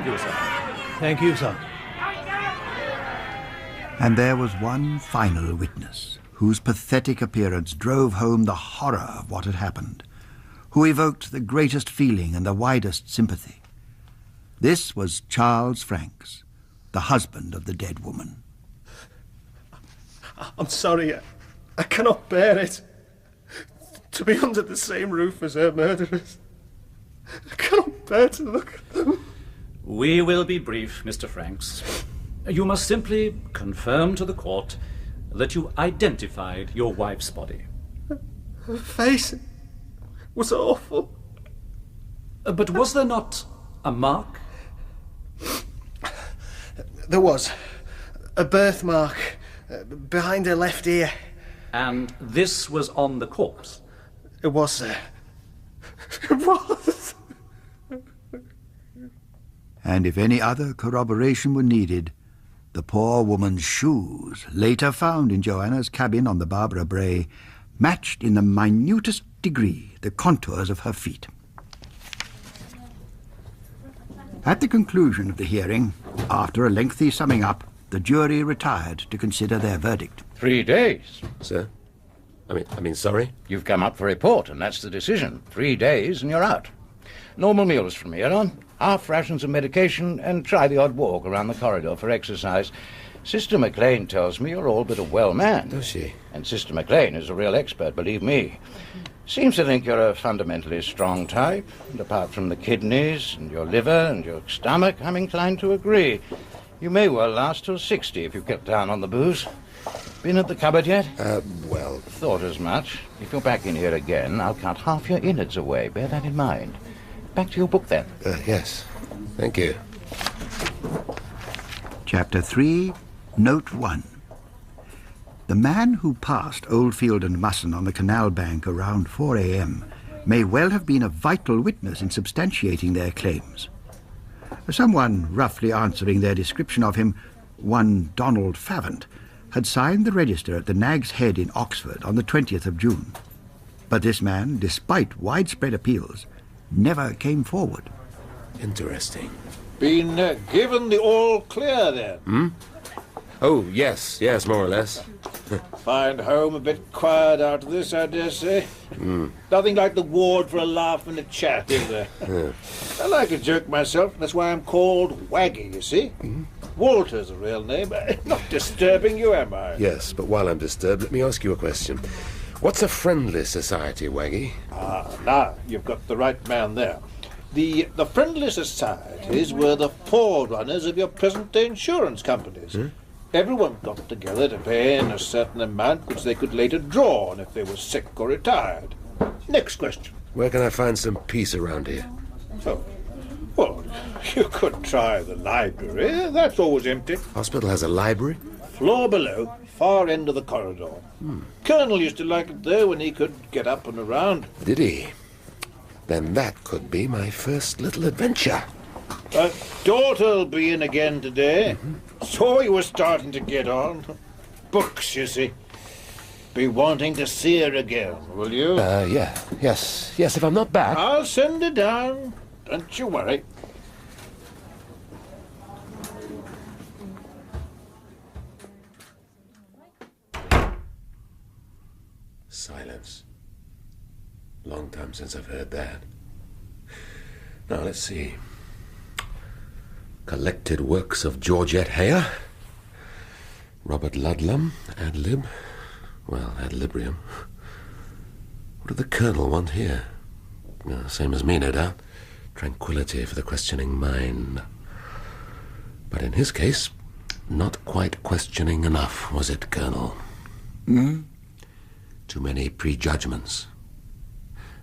you, sir. Thank you, sir. And there was one final witness, whose pathetic appearance drove home the horror of what had happened, who evoked the greatest feeling and the widest sympathy. This was Charles Franks, the husband of the dead woman. I'm sorry, I cannot bear it. To be under the same roof as her murderers. I cannot bear to look at them. We will be brief, Mr. Franks. You must simply confirm to the court that you identified your wife's body. Her face was awful. But was there not a mark? There was. A birthmark behind her left ear. And this was on the corpse? It was, sir. It was. And if any other corroboration were needed, the poor woman's shoes, later found in Joanna's cabin on the Barbara Bray, matched in the minutest degree the contours of her feet. At the conclusion of the hearing, after a lengthy summing up, the jury retired to consider their verdict. 3 days. Sir? I mean, sorry? You've come up for report, and that's the decision. 3 days, and you're out. Normal meals from here on. Half rations of medication, and try the odd walk around the corridor for exercise. Sister McLean tells me you're all but a well man. Does she? And Sister McLean is a real expert, believe me. Seems to think you're a fundamentally strong type, and apart from the kidneys and your liver and your stomach, I'm inclined to agree. You may well last till 60 if you kept down on the booze. Been at the cupboard yet? Well... Thought as much. If you're back in here again, I'll cut half your innards away. Bear that in mind. Back to your book, then. Yes. Thank you. Chapter 3, Note 1. The man who passed Oldfield and Musson on the canal bank around 4 a.m. may well have been a vital witness in substantiating their claims. Someone roughly answering their description of him, one Donald Favant, had signed the register at the Nag's Head in Oxford on the 20th of June. But this man, despite widespread appeals, never came forward. Interesting. Been given the all clear, then? Oh, yes, more or less. Find home a bit quiet after this, I dare say. Nothing like the ward for a laugh and a chat, is there? I like a joke myself, that's why I'm called Waggy, you see. Walter's a real name. Not disturbing you, am I? Yes, but while I'm disturbed, let me ask you a question. What's a friendly society, Waggy? Now, you've got the right man there. The friendly societies were the forerunners of your present-day insurance companies. Everyone got together to pay in a certain amount which they could later draw on if they were sick or retired. Next question. Where can I find some peace around here? Oh, well, you could try the library. That's always empty. Hospital has a library? Floor below, far end of the corridor. Colonel used to like it there when he could get up and around. Did he? Then that could be my first little adventure. Daughter'll be in again today. Saw you were starting to get on. Books, you see. Be wanting to see her again, will you? Yes, if I'm not back. I'll send her down. Don't you worry. Silence. Long time since I've heard that. Now, let's see. Collected works of Georgette Heyer. Robert Ludlum, ad lib. Well, ad librium. What did the Colonel want here? Same as me, no doubt. Tranquility for the questioning mind. But in his case, not quite questioning enough, was it, Colonel? Too many prejudgments.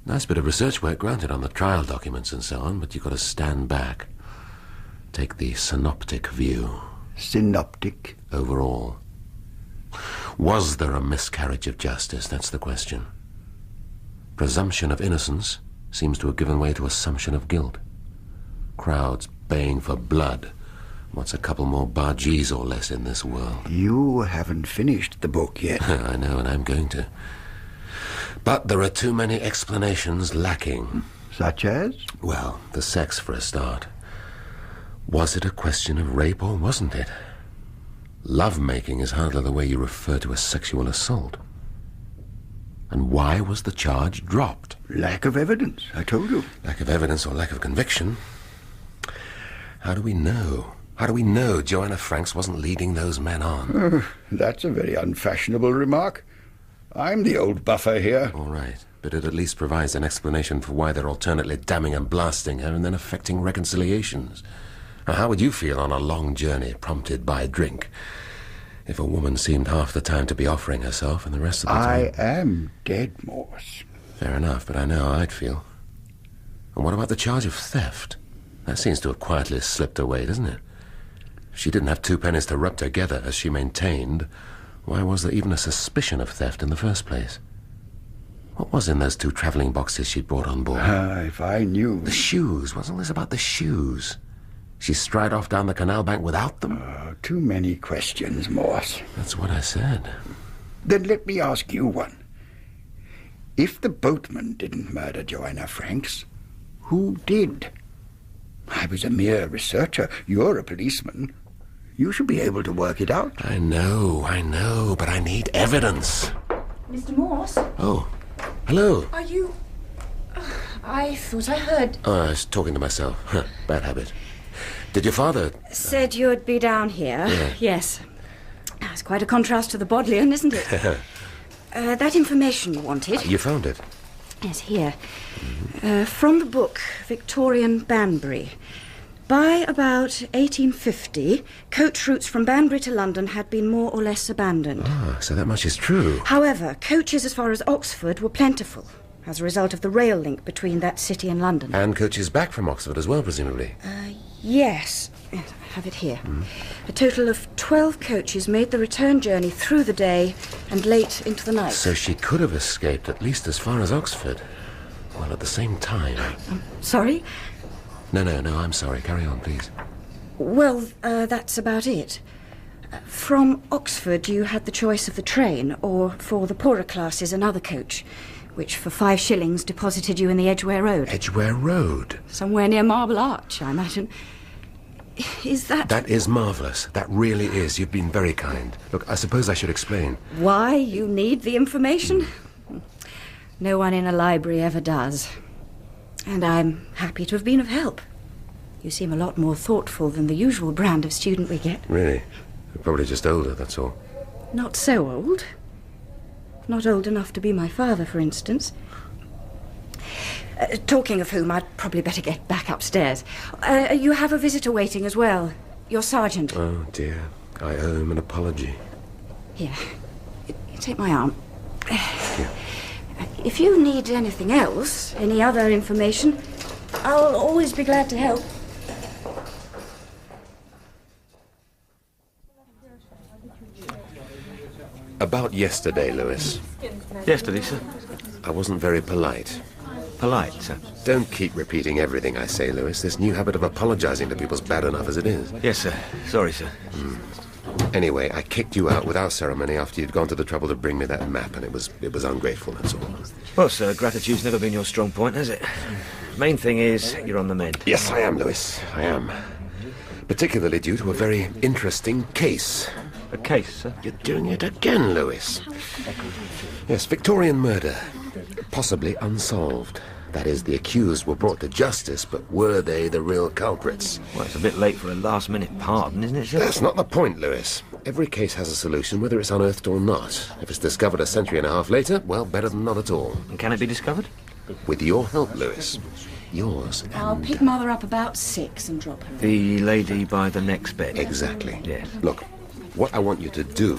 Nice bit of research work, granted, on the trial documents and so on, but you've got to stand back. Take the synoptic view. Synoptic? Overall. Was there a miscarriage of justice? That's the question. Presumption of innocence seems to have given way to assumption of guilt. Crowds baying for blood. What's a couple more bargees or less in this world? You haven't finished the book yet. I know, and I'm going to. But there are too many explanations lacking. Such as? Well, the sex for a start. Was it a question of rape or wasn't it? Love-making is hardly the way you refer to a sexual assault. And why was the charge dropped? Lack of evidence, I told you. Lack of evidence or lack of conviction? How do we know? How do we know Joanna Franks wasn't leading those men on? That's a very unfashionable remark. I'm the old buffer here. All right, but it at least provides an explanation for why they're alternately damning and blasting her and then effecting reconciliations. Now, how would you feel on a long journey prompted by drink if a woman seemed half the time to be offering herself and the rest of the time... I am dead, Morse. Fair enough, but I know how I'd feel. And what about the charge of theft? That seems to have quietly slipped away, doesn't it? If she didn't have two pennies to rub together, as she maintained, why was there even a suspicion of theft in the first place? What was in those two travelling boxes she'd brought on board? If I knew... The shoes. Wasn't this about the shoes? She stride off down the canal bank without them? Too many questions, Morse. That's what I said. Then let me ask you one. If the boatmen didn't murder Joanna Franks, who did? I was a mere researcher. You're a policeman. You should be able to work it out. I know, but I need evidence. Mr. Morse? Oh, hello. Are you... I thought I heard... Oh, I was talking to myself. Bad habit. Did your father... Said you'd be down here. Yeah. Yes. That's quite a contrast to the Bodleian, isn't it? That information you wanted. You found it? Yes, here. From the book, Victorian Banbury. By about 1850, coach routes from Banbury to London had been more or less abandoned. Ah, so that much is true. However, coaches as far as Oxford were plentiful, as a result of the rail link between that city and London. And coaches back from Oxford as well, presumably? Yes. Yes, I have it here. A total of 12 coaches made the return journey through the day and late into the night. So she could have escaped at least as far as Oxford. Well, at the same time... Sorry? No, I'm sorry. Carry on, please. Well, that's about it. From Oxford, you had the choice of the train, or for the poorer classes, another coach, which for 5 shillings deposited you in the Edgware Road. Edgware Road? Somewhere near Marble Arch, I imagine. Is that... That is marvellous. That really is. You've been very kind. Look, I suppose I should explain. Why you need the information? No one in a library ever does. And I'm happy to have been of help. You seem a lot more thoughtful than the usual brand of student we get. Really? You're probably just older, that's all. Not so old. Not old enough to be my father, for instance. Talking of whom, I'd probably better get back upstairs. You have a visitor waiting as well. Your sergeant. Oh, dear. I owe him an apology. Here. You take my arm. Yeah. If you need anything else, any other information, I'll always be glad to help. About yesterday, Lewis. Yesterday, sir? I wasn't very polite. Polite, sir? Don't keep repeating everything I say, Lewis. This new habit of apologizing to people's bad enough as it is. Yes, sir. Sorry, sir. Anyway, I kicked you out without ceremony after you'd gone to the trouble to bring me that map, and it was ungrateful, that's all. Well, sir, gratitude's never been your strong point, has it? Main thing is, you're on the mend. Yes, I am, Lewis. I am. Particularly due to a very interesting case. A case, sir? You're doing it again, Lewis. Yes, Victorian murder. Possibly unsolved. That is, the accused were brought to justice, but were they the real culprits? Well, it's a bit late for a last-minute pardon, isn't it, sir? That's not the point, Lewis. Every case has a solution, whether it's unearthed or not. If it's discovered a century and a half later, well, better than not at all. And can it be discovered? With your help, Lewis. Yours and... I'll pick Mother up about 6 and drop her. The lady by the next bed? Exactly. Yes. Look, what I want you to do,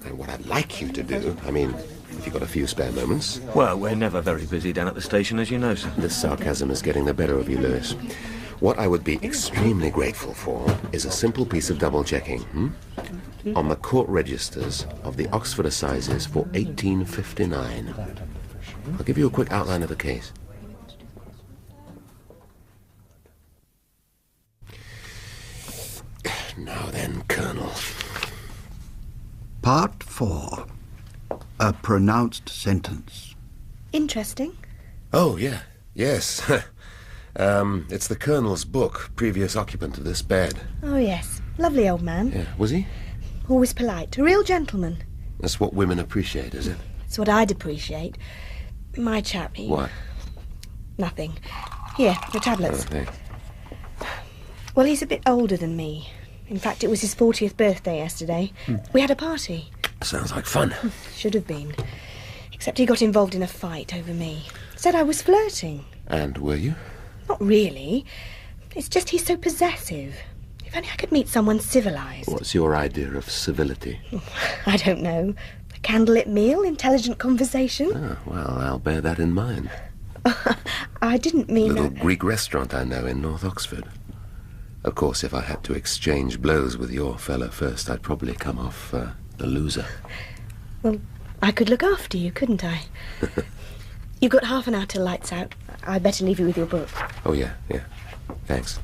and what I'd like you to do, I mean... if you've got a few spare moments. Well, we're never very busy down at the station, as you know, sir. The sarcasm is getting the better of you, Lewis. What I would be extremely grateful for is a simple piece of double-checking, on the court registers of the Oxford Assizes for 1859. I'll give you a quick outline of the case. Now then, Colonel. Part 4. A pronounced sentence. Interesting. Oh, yeah. Yes. It's the Colonel's book, previous occupant of this bed. Oh, yes. Lovely old man. Yeah. Was he? Always polite. A real gentleman. That's what women appreciate, is it? It's what I'd appreciate. My chap, he... What? Nothing. Here, the tablets. Oh, thanks. Well, he's a bit older than me. In fact, it was his 40th birthday yesterday. We had a party. Sounds like fun. Should have been. Except he got involved in a fight over me. Said I was flirting. And were you? Not really. It's just he's so possessive. If only I could meet someone civilised. What's your idea of civility? I don't know. A candlelit meal, intelligent conversation. Oh, well, I'll bear that in mind. I didn't mean... Little Greek restaurant I know in North Oxford. Of course, if I had to exchange blows with your fella first, I'd probably come off the loser. Well, I could look after you, couldn't I? You've got half an hour till lights out. I'd better leave you with your book. Oh, yeah. Thanks.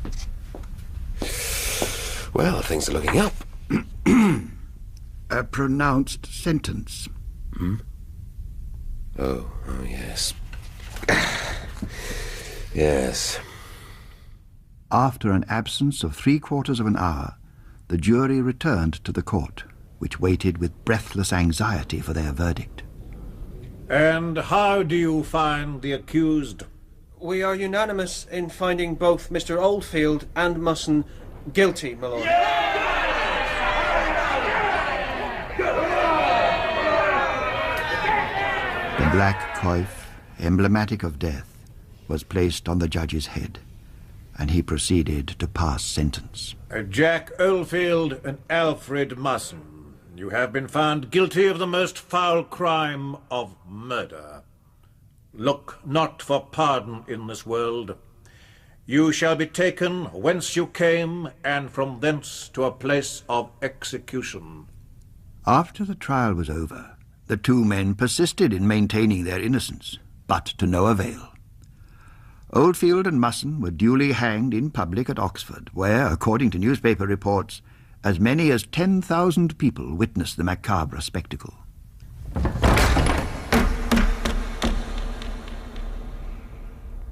Well, things are looking up. A pronounced sentence. Oh, yes. Yes. After an absence of 3/4 of an hour, the jury returned to the court, which waited with breathless anxiety for their verdict. And how do you find the accused? We are unanimous in finding both Mr. Oldfield and Musson guilty, my lord. black coif, emblematic of death, was placed on the judge's head, and he proceeded to pass sentence. Jack Oldfield and Alfred Musson, you have been found guilty of the most foul crime of murder. Look not for pardon in this world. You shall be taken whence you came, and from thence to a place of execution. After the trial was over, the two men persisted in maintaining their innocence, but to no avail. Oldfield and Musson were duly hanged in public at Oxford, where, according to newspaper reports, as many as 10,000 people witnessed the macabre spectacle.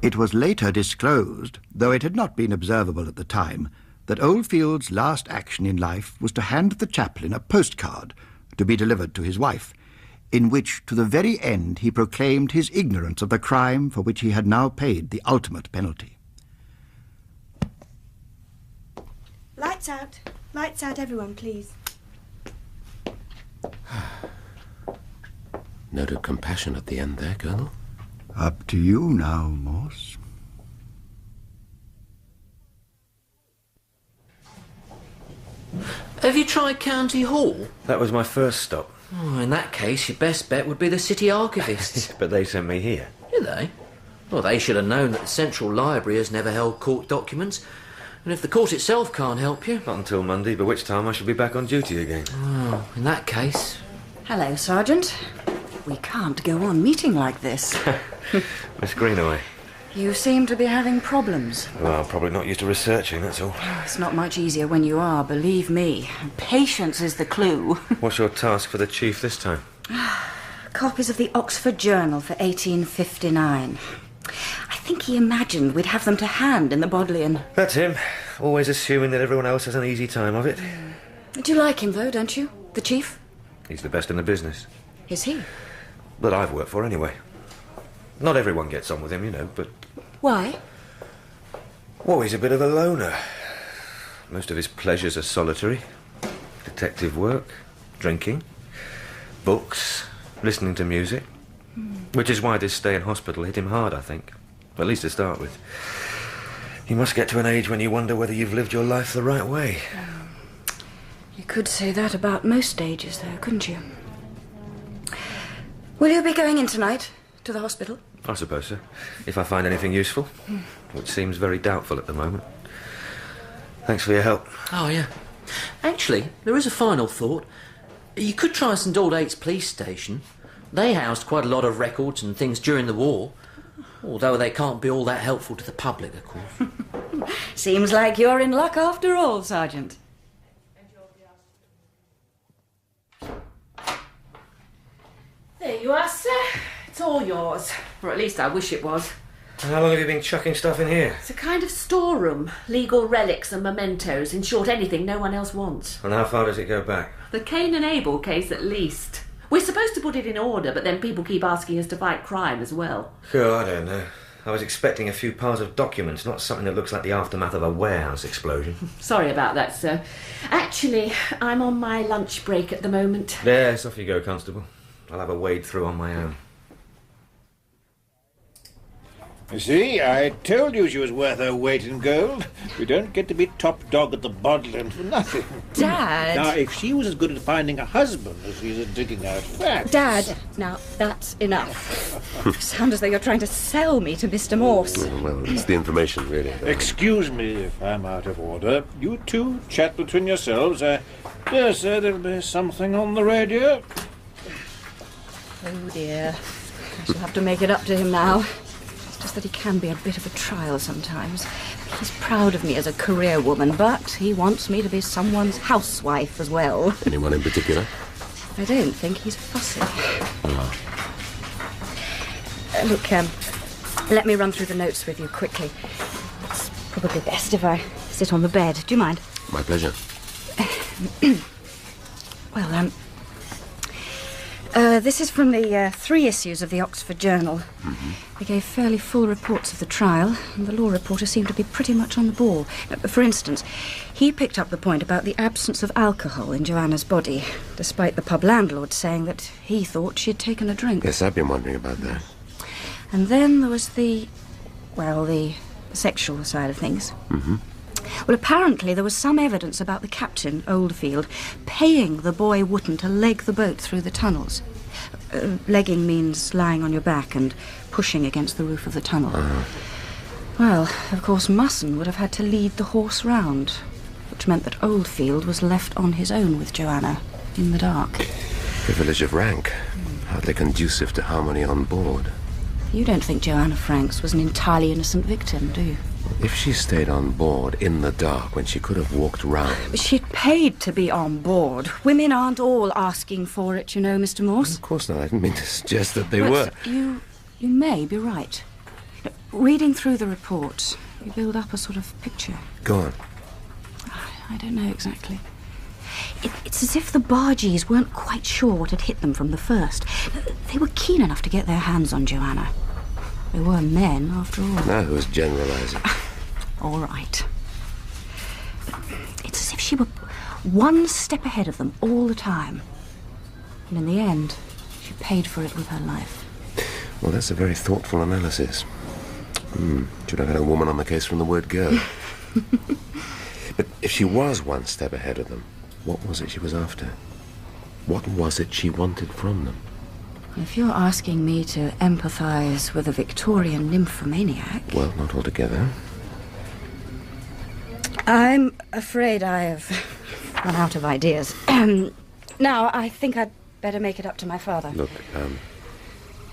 It was later disclosed, though it had not been observable at the time, that Oldfield's last action in life was to hand the chaplain a postcard to be delivered to his wife, in which, to the very end, he proclaimed his ignorance of the crime for which he had now paid the ultimate penalty. Lights out. Lights out, everyone, please. Note of compassion at the end there, Colonel. Up to you now, Morse. Have you tried County Hall? That was my first stop. Oh, in that case, your best bet would be the city archivists. But they sent me here. Did they? Well, they should have known that the Central Library has never held court documents. And if the court itself can't help you... Not until Monday, by which time I shall be back on duty again. Oh, in that case... Hello, Sergeant. We can't go on meeting like this. Miss Greenaway. You seem to be having problems. Well, I'm probably not used to researching, that's all. It's not much easier when you are, believe me. Patience is the clue. What's your task for the chief this time? Copies of the Oxford Journal for 1859. I think he imagined we'd have them to hand in the Bodleian. That's him. Always assuming that everyone else has an easy time of it. Do you like him, though, don't you? The chief? He's the best in the business. Is he? That I've worked for, anyway. Not everyone gets on with him, you know, but... Why? Well, he's a bit of a loner. Most of his pleasures are solitary. Detective work, drinking, books, listening to music. Which is why this stay in hospital hit him hard, I think. At least to start with. You must get to an age when you wonder whether you've lived your life the right way. You could say that about most ages, though, couldn't you? Will you be going in tonight to the hospital? I suppose so. If I find anything useful, which seems very doubtful at the moment. Thanks for your help. Oh, yeah. Actually, there is a final thought. You could try St Aldate's police station. They housed quite a lot of records and things during the war. Although they can't be all that helpful to the public, of course. Seems like you're in luck after all, Sergeant. There you are, sir. It's all yours. Or at least I wish it was. And how long have you been chucking stuff in here? It's a kind of storeroom. Legal relics and mementos. In short, anything no one else wants. And how far does it go back? The Cain and Abel case, at least. We're supposed to put it in order, but then people keep asking us to fight crime as well. Oh, I don't know. I was expecting a few piles of documents, not something that looks like the aftermath of a warehouse explosion. Sorry about that, sir. Actually, I'm on my lunch break at the moment. Yes, off you go, Constable. I'll have a wade through on my own. You see, I told you she was worth her weight in gold. We don't get to be top dog at the Bodleian for nothing. Dad! Now, if she was as good at finding a husband as she's at digging out facts... Dad, now that's enough. You sound as though you're trying to sell me to Mr. Morse. Well, it's the information, really. Excuse me if I'm out of order. You two chat between yourselves. I dare say there'll be something on the radio. Oh, dear. I shall have to make it up to him now. Just that he can be a bit of a trial sometimes. He's proud of me as a career woman, but he wants me to be someone's housewife as well. Anyone in particular? I don't think he's fussy. Look, let me run through the notes with you quickly. It's probably best if I sit on the bed. Do you mind? My pleasure. Well, This is from the 3 issues of the Oxford Journal. They gave fairly full reports of the trial, and the law reporter seemed to be pretty much on the ball. For instance, he picked up the point about the absence of alcohol in Joanna's body, despite the pub landlord saying that he thought she had taken a drink. Yes, I've been wondering about that. And then there was the sexual side of things. Well, apparently there was some evidence about the captain, Oldfield, paying the boy Wootton to leg the boat through the tunnels. Legging means lying on your back and pushing against the roof of the tunnel. Well, of course, Musson would have had to lead the horse round, which meant that Oldfield was left on his own with Joanna, in the dark. Privilege of rank. Hardly conducive to harmony on board. You don't think Joanna Franks was an entirely innocent victim, do you? If she stayed on board in the dark when she could have walked round... But she'd paid to be on board. Women aren't all asking for it, you know, Mr. Morse. Of course not. I didn't mean to suggest that they were. You may be right. Reading through the report, you build up a sort of picture. Go on. I don't know exactly. It's as if the bargees weren't quite sure what had hit them from the first. They were keen enough to get their hands on Joanna. They were men, after all. Now who's generalising? All right. It's as if she were one step ahead of them all the time. And in the end, she paid for it with her life. Well, that's a very thoughtful analysis. Should have had a woman on the case from the word go. But if she was one step ahead of them, what was it she was after? What was it she wanted from them? If you're asking me to empathise with a Victorian nymphomaniac... Well, not altogether. I'm afraid I have run out of ideas. Now, I think I'd better make it up to my father. Look,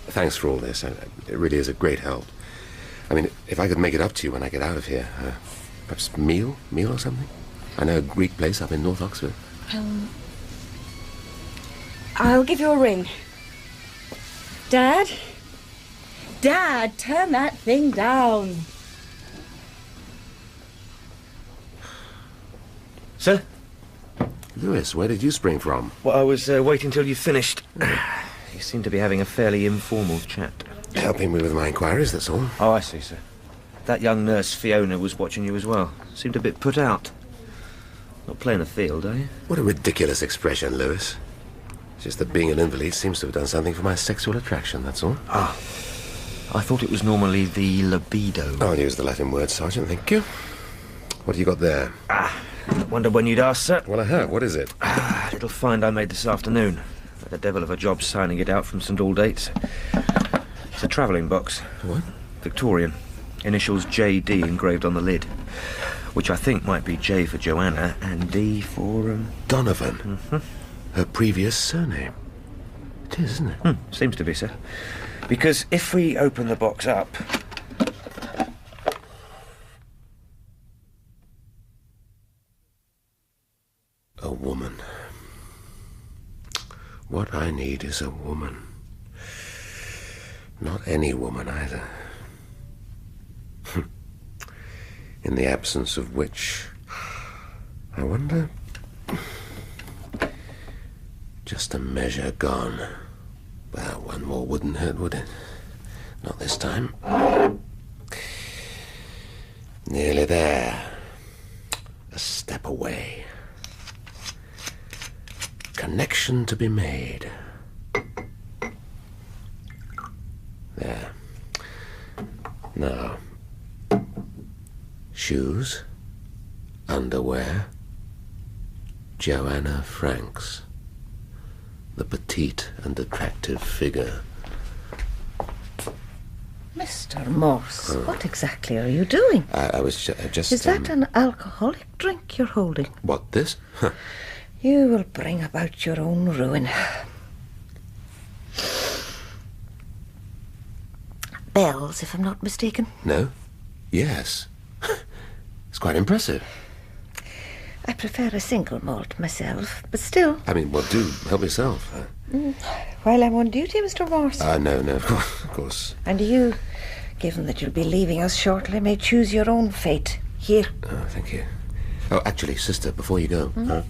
thanks for all this. It really is a great help. I mean, if I could make it up to you when I get out of here, perhaps meal or something? I know a Greek place up in North Oxford. I'll give you a ring. Dad? Dad, turn that thing down. Sir? Lewis, where did you spring from? Well, I was waiting till you finished. You seem to be having a fairly informal chat. Helping me with my inquiries, that's all. Oh, I see, sir. That young nurse, Fiona, was watching you as well. Seemed a bit put out. Not playing a field, are you? What a ridiculous expression, Lewis. It's just that being an invalid seems to have done something for my sexual attraction, that's all. Ah. I thought it was normally the libido. I'll use the Latin word, Sergeant, thank you. What have you got there? Wonder when you'd ask, sir. Well, I have. What is it? A little find I made this afternoon. Had a devil of a job signing it out from St Aldate's. It's a travelling box. What? Victorian. Initials J.D. engraved on the lid. Which I think might be J for Joanna and D for, Donovan. Her previous surname. It is, isn't it? Seems to be, sir. Because if we open the box up... A woman. What I need is a woman. Not any woman, either. In the absence of which, I wonder... Just a measure gone. Well, one more wouldn't hurt, would it? Not this time. Nearly there. A step away. Connection to be made. There. Now, shoes, underwear, Joanna Franks, the petite and attractive figure. Mr. Morse, what exactly are you doing? I was just... Is that an alcoholic drink you're holding? What, this? You will bring about your own ruin. Bells, if I'm not mistaken. No? Yes. It's quite impressive. I prefer a single malt myself, but still... I mean, well, do help yourself. While I'm on duty, Mr. Morse. No, of course. And you, given that you'll be leaving us shortly, may choose your own fate. Here. Oh, thank you. Oh, actually, sister, before you go, you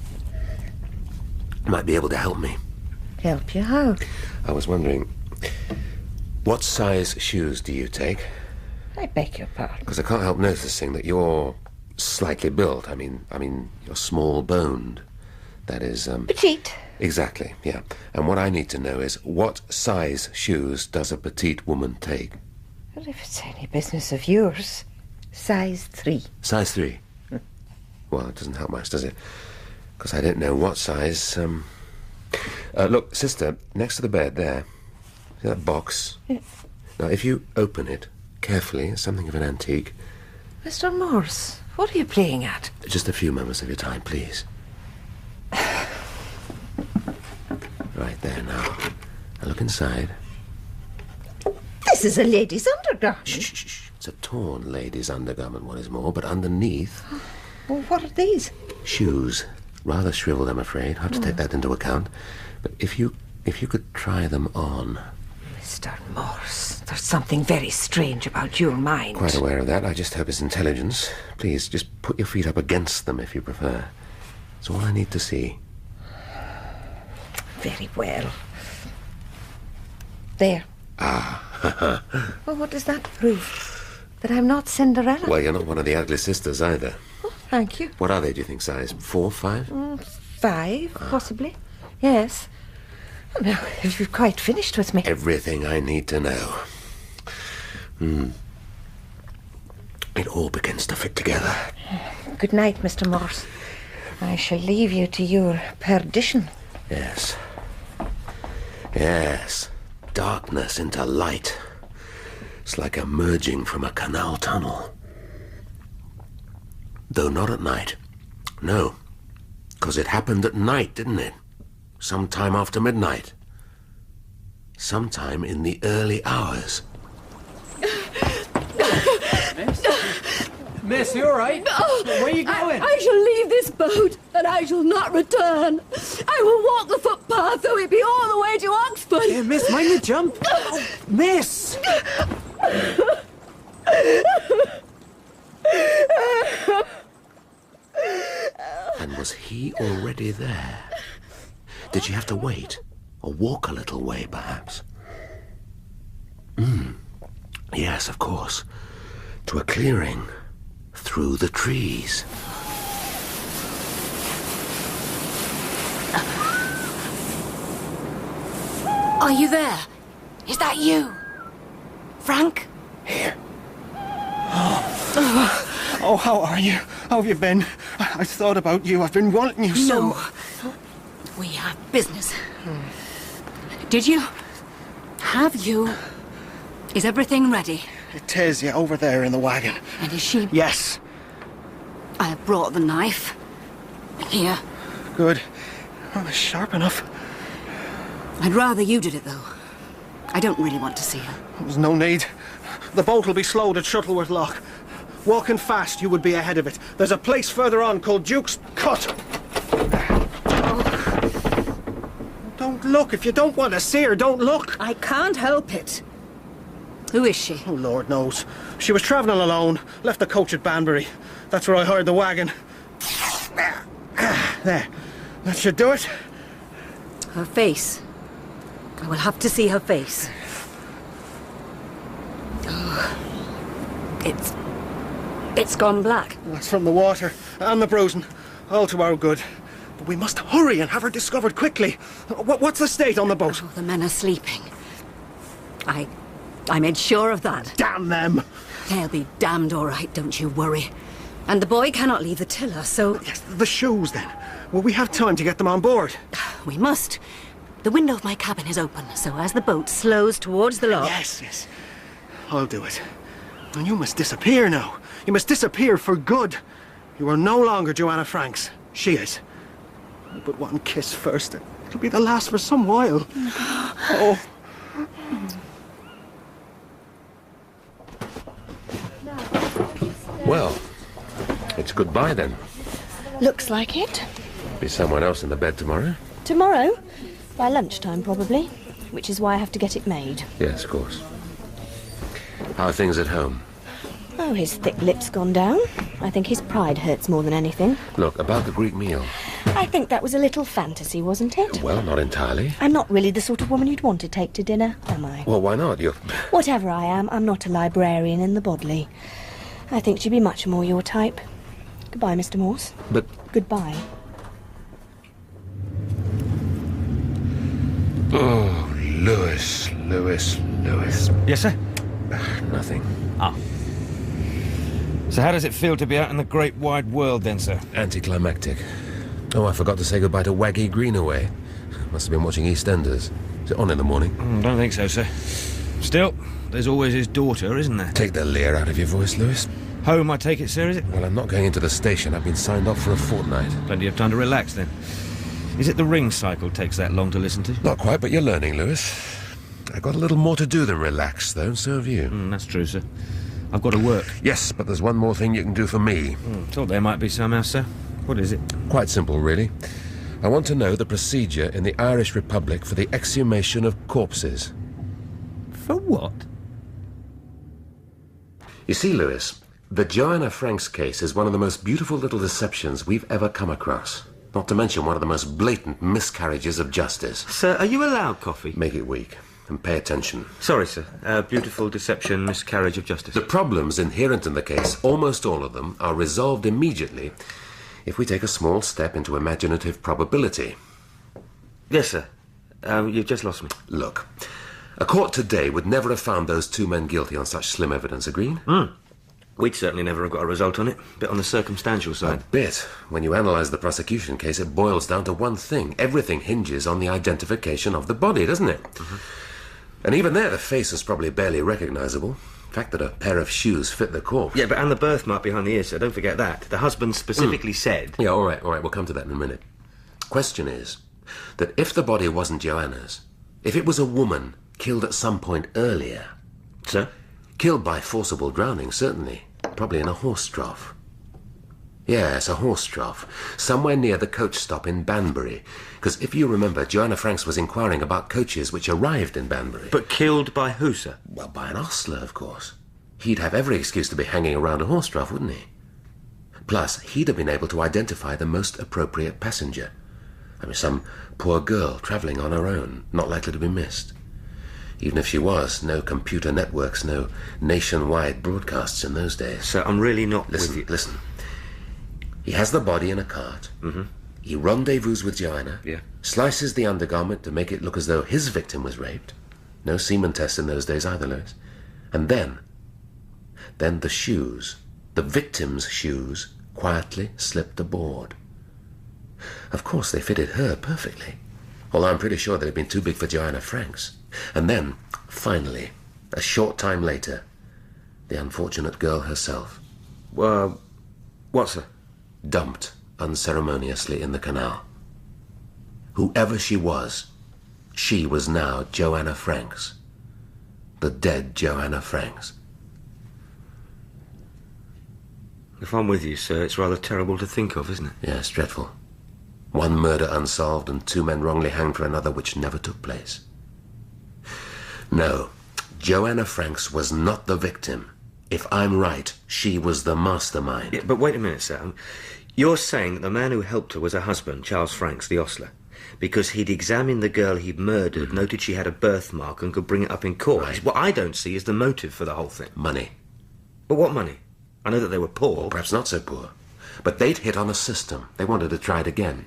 might be able to help me. Help you how? I was wondering, what size shoes do you take? I beg your pardon. Because I can't help noticing that you're slightly built. I mean, you're small-boned. That is, Petite. Exactly, yeah. And what I need to know is, what size shoes does a petite woman take? Well, if it's any business of yours, size 3. Size 3? Well, it doesn't help much, does it? Because I don't know what size, Look, sister, next to the bed, there. See that box? Yeah. Now, if you open it carefully, it's something of an antique. Mr. Morse, what are you playing at? Just a few moments of your time, please. Right there now. Now look inside. This is a lady's undergarment. Shh. It's a torn lady's undergarment, what is more, but underneath... Well, what are these? Shoes. Rather shriveled, I'm afraid. I'll have to take that into account. But if you could try them on... Mr. Morse, there's something very strange about your mind. Quite aware of that. I just hope it's intelligence. Please, just put your feet up against them if you prefer. It's all I need to see. Very well. There. Ah. Well, what does that prove? That I'm not Cinderella? Well, you're not one of the ugly sisters either. Oh, thank you. What are they, do you think, size? 4, 5? 5, possibly. Yes. Oh, now, if you've quite finished with me. Everything I need to know. It all begins to fit together. Good night, Mr. Morse. I shall leave you to your perdition. Yes. Yes. Darkness into light. It's like emerging from a canal tunnel. Though not at night. No. Because it happened at night, didn't it? Sometime after midnight. Sometime in the early hours. Miss, you all right? No. Where are you going? I shall leave this boat, and I shall not return. I will walk the footpath, though it be all the way to Oxford. Yeah, miss, mind the jump. Oh, miss! And was he already there? Did she have to wait? Or walk a little way, perhaps? Yes, of course. To a clearing. Through the trees. Are you there? Is that you? Frank? Here. Oh, how are you? How have you been? I thought about you. I've been wanting you so... No. We have business. Did you? Have you? Is everything ready? It is, yeah, over there in the wagon. And is she? Yes. I have brought the knife. Here. Good. Oh, it's sharp enough. I'd rather you did it, though. I don't really want to see her. There's no need. The boat will be slowed at Shuttleworth Lock. Walking fast, you would be ahead of it. There's a place further on called Duke's Cut. Oh. Don't look. If you don't want to see her, don't look. I can't help it. Who is she? Oh, Lord knows. She was travelling alone. Left the coach at Banbury. That's where I hired the wagon. There. That should do it. Her face. I will have to see her face. Oh. It's gone black. That's from the water and the bruising. All to our good. But we must hurry and have her discovered quickly. What's the state on the boat? Oh, the men are sleeping. I made sure of that. Damn them! They'll be damned all right, don't you worry. And the boy cannot leave the tiller, so... Yes, the shoes, then. Will we have time to get them on board? We must. The window of my cabin is open, so as the boat slows towards the lock... Yes. I'll do it. And you must disappear now. You must disappear for good. You are no longer Joanna Franks. She is. But one kiss first. It'll be the last for some while. Oh. Well, it's goodbye then. Looks like it. Be someone else in the bed tomorrow? Tomorrow? By lunchtime, probably. Which is why I have to get it made. Yes, of course. How are things at home? Oh, his thick lips gone down. I think his pride hurts more than anything. Look, about the Greek meal. I think that was a little fantasy, wasn't it? Well, not entirely. I'm not really the sort of woman you'd want to take to dinner, am I? Well, why not? You're... Whatever I am, I'm not a librarian in the bodily. I think she'd be much more your type. Goodbye, Mr. Morse. But... Goodbye. Oh, Lewis. Yes, sir? Nothing. Ah. So how does it feel to be out in the great wide world then, sir? Anticlimactic. Oh, I forgot to say goodbye to Waggy Greenaway. Must have been watching EastEnders. Is it on in the morning? Don't think so, sir. Still, there's always his daughter, isn't there? Take the leer out of your voice, Lewis. Home, I take it, sir, is it? Well, I'm not going into the station. I've been signed off for a fortnight. Plenty of time to relax, then. Is it the ring cycle takes that long to listen to? Not quite, but you're learning, Lewis. I've got a little more to do than relax, though, and so have you. That's true, sir. I've got to work. Yes, but there's one more thing you can do for me. Thought there might be somehow, sir. What is it? Quite simple, really. I want to know the procedure in the Irish Republic for the exhumation of corpses. For what? You see, Lewis, the Joanna Franks case is one of the most beautiful little deceptions we've ever come across. Not to mention one of the most blatant miscarriages of justice. Sir, are you allowed coffee? Make it weak. And pay attention. Sorry, sir. Beautiful deception, miscarriage of justice. The problems inherent in the case, almost all of them, are resolved immediately if we take a small step into imaginative probability. Yes, sir. You've just lost me. Look, a court today would never have found those two men guilty on such slim evidence, agreed? We'd certainly never have got a result on it. Bit on the circumstantial side. A bit. When you analyse the prosecution case, it boils down to one thing. Everything hinges on the identification of the body, doesn't it? And even there, the face is probably barely recognisable. The fact that a pair of shoes fit the corpse. Yeah, but and the birthmark behind the ear, sir. Don't forget that. The husband specifically said... Yeah, all right. We'll come to that in a minute. Question is that if the body wasn't Joanna's, if it was a woman killed at some point earlier... Sir? Killed by forcible drowning, certainly. Probably in a horse trough. Yes, a horse trough. Somewhere near the coach stop in Banbury. Because if you remember, Joanna Franks was inquiring about coaches which arrived in Banbury. But killed by who, sir? Well, by an ostler, of course. He'd have every excuse to be hanging around a horse trough, wouldn't he? Plus, he'd have been able to identify the most appropriate passenger. I mean, some poor girl travelling on her own, not likely to be missed. Even if she was, no computer networks, no nationwide broadcasts in those days. Sir, I'm really not with you. Listen. He has the body in a cart. He rendezvous with Joanna. Yeah. Slices the undergarment to make it look as though his victim was raped. No semen tests in those days either, Lewis. And then the shoes, the victim's shoes, quietly slipped aboard. Of course, they fitted her perfectly. Although I'm pretty sure they'd been too big for Joanna Franks. And then, finally, a short time later, the unfortunate girl herself. What, sir? Dumped unceremoniously in the canal. Whoever she was now Joanna Franks. The dead Joanna Franks. If I'm with you, sir, it's rather terrible to think of, isn't it? Yes, dreadful. One murder unsolved and two men wrongly hanged for another which never took place. No, Joanna Franks was not the victim. If I'm right, she was the mastermind. Yeah, but wait a minute, sir. You're saying that the man who helped her was her husband, Charles Franks, the ostler, because he'd examined the girl he'd murdered, noted she had a birthmark and could bring it up in court. Right. What I don't see is the motive for the whole thing. Money. But what money? I know that they were poor. Well, perhaps not so poor. But they'd hit on a system. They wanted to try it again.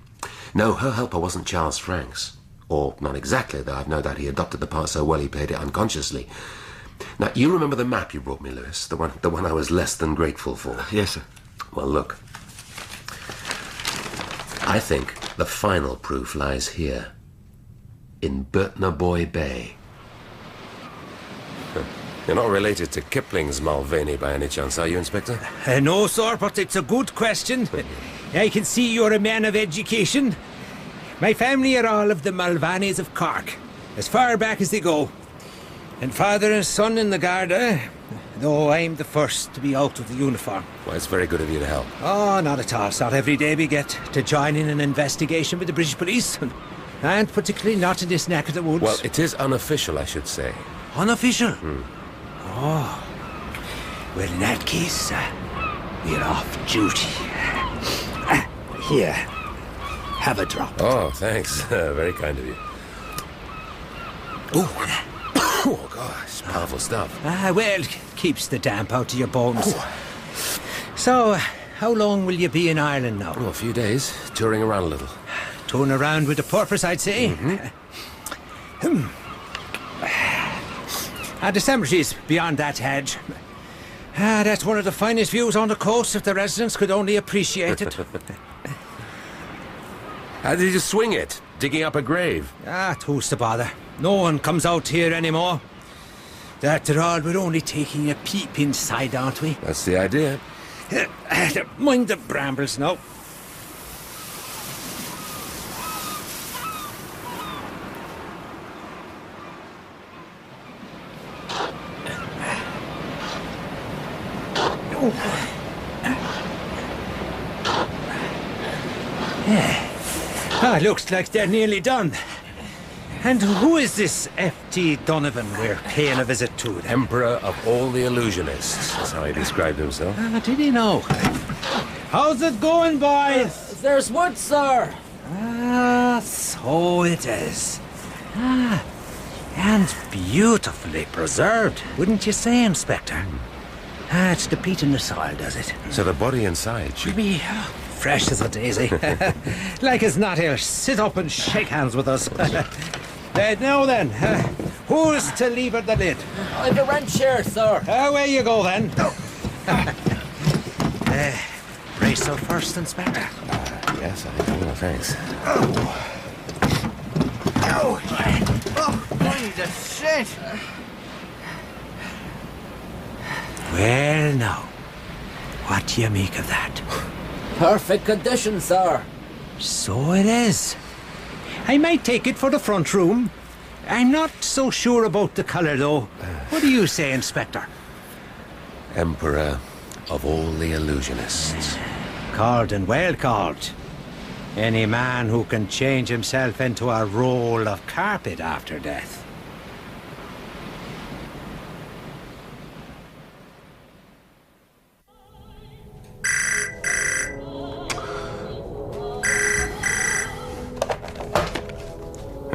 No, her helper wasn't Charles Franks. Or, not exactly, though I've no doubt he adopted the part so well he played it unconsciously. Now, you remember the map you brought me, Lewis? The one I was less than grateful for. Yes, sir. Well, look. I think the final proof lies here. In Burtnaboy Bay. You're not related to Kipling's Mulvaney by any chance, are you, Inspector? No, sir, but it's a good question. I can see you're a man of education. My family are all of the Mulvaneys of Cork, as far back as they go. And father and son in the Garda, though I'm the first to be out of the uniform. Well, it's very good of you to help. Oh, not at all. It's not every day we get to join in an investigation with the British police. And particularly not in this neck of the woods. Well, it is unofficial, I should say. Unofficial? Oh. Well, in that case, we're off duty. Here. Have a drop. Oh, thanks. Very kind of you. Oh, gosh, powerful stuff. Well, keeps the damp out of your bones. So, how long will you be in Ireland now? Oh, a few days, touring around a little. Touring around with a purpose, I'd say. The cemetery's beyond that hedge. That's one of the finest views on the coast if the residents could only appreciate it. How did you swing it? Digging up a grave? Who's to bother? No one comes out here anymore. After all, we're only taking a peep inside, aren't we? That's the idea. Mind the brambles now. Looks like they're nearly done. And who is this F.T. Donovan we're paying a visit to? Then? Emperor of all the illusionists. That's how he described himself. Did he know? How's it going, boys? There's wood, sir. So it is. And beautifully preserved, wouldn't you say, Inspector? It's the peat in the soil, does it? So the body inside should be fresh as a daisy. Like as not, he'll sit up and shake hands with us. Now then, who's to lever the lid? I've a wrench here, sir. Away you go, then. Brace up first, Inspector. Yes, I think I will, thanks. Mind the shit. Well, now, what do you make of that? Perfect condition, sir. So it is. I might take it for the front room. I'm not so sure about the colour, though. What do you say, Inspector? Emperor of all the illusionists. Called and well called. Any man who can change himself into a roll of carpet after death.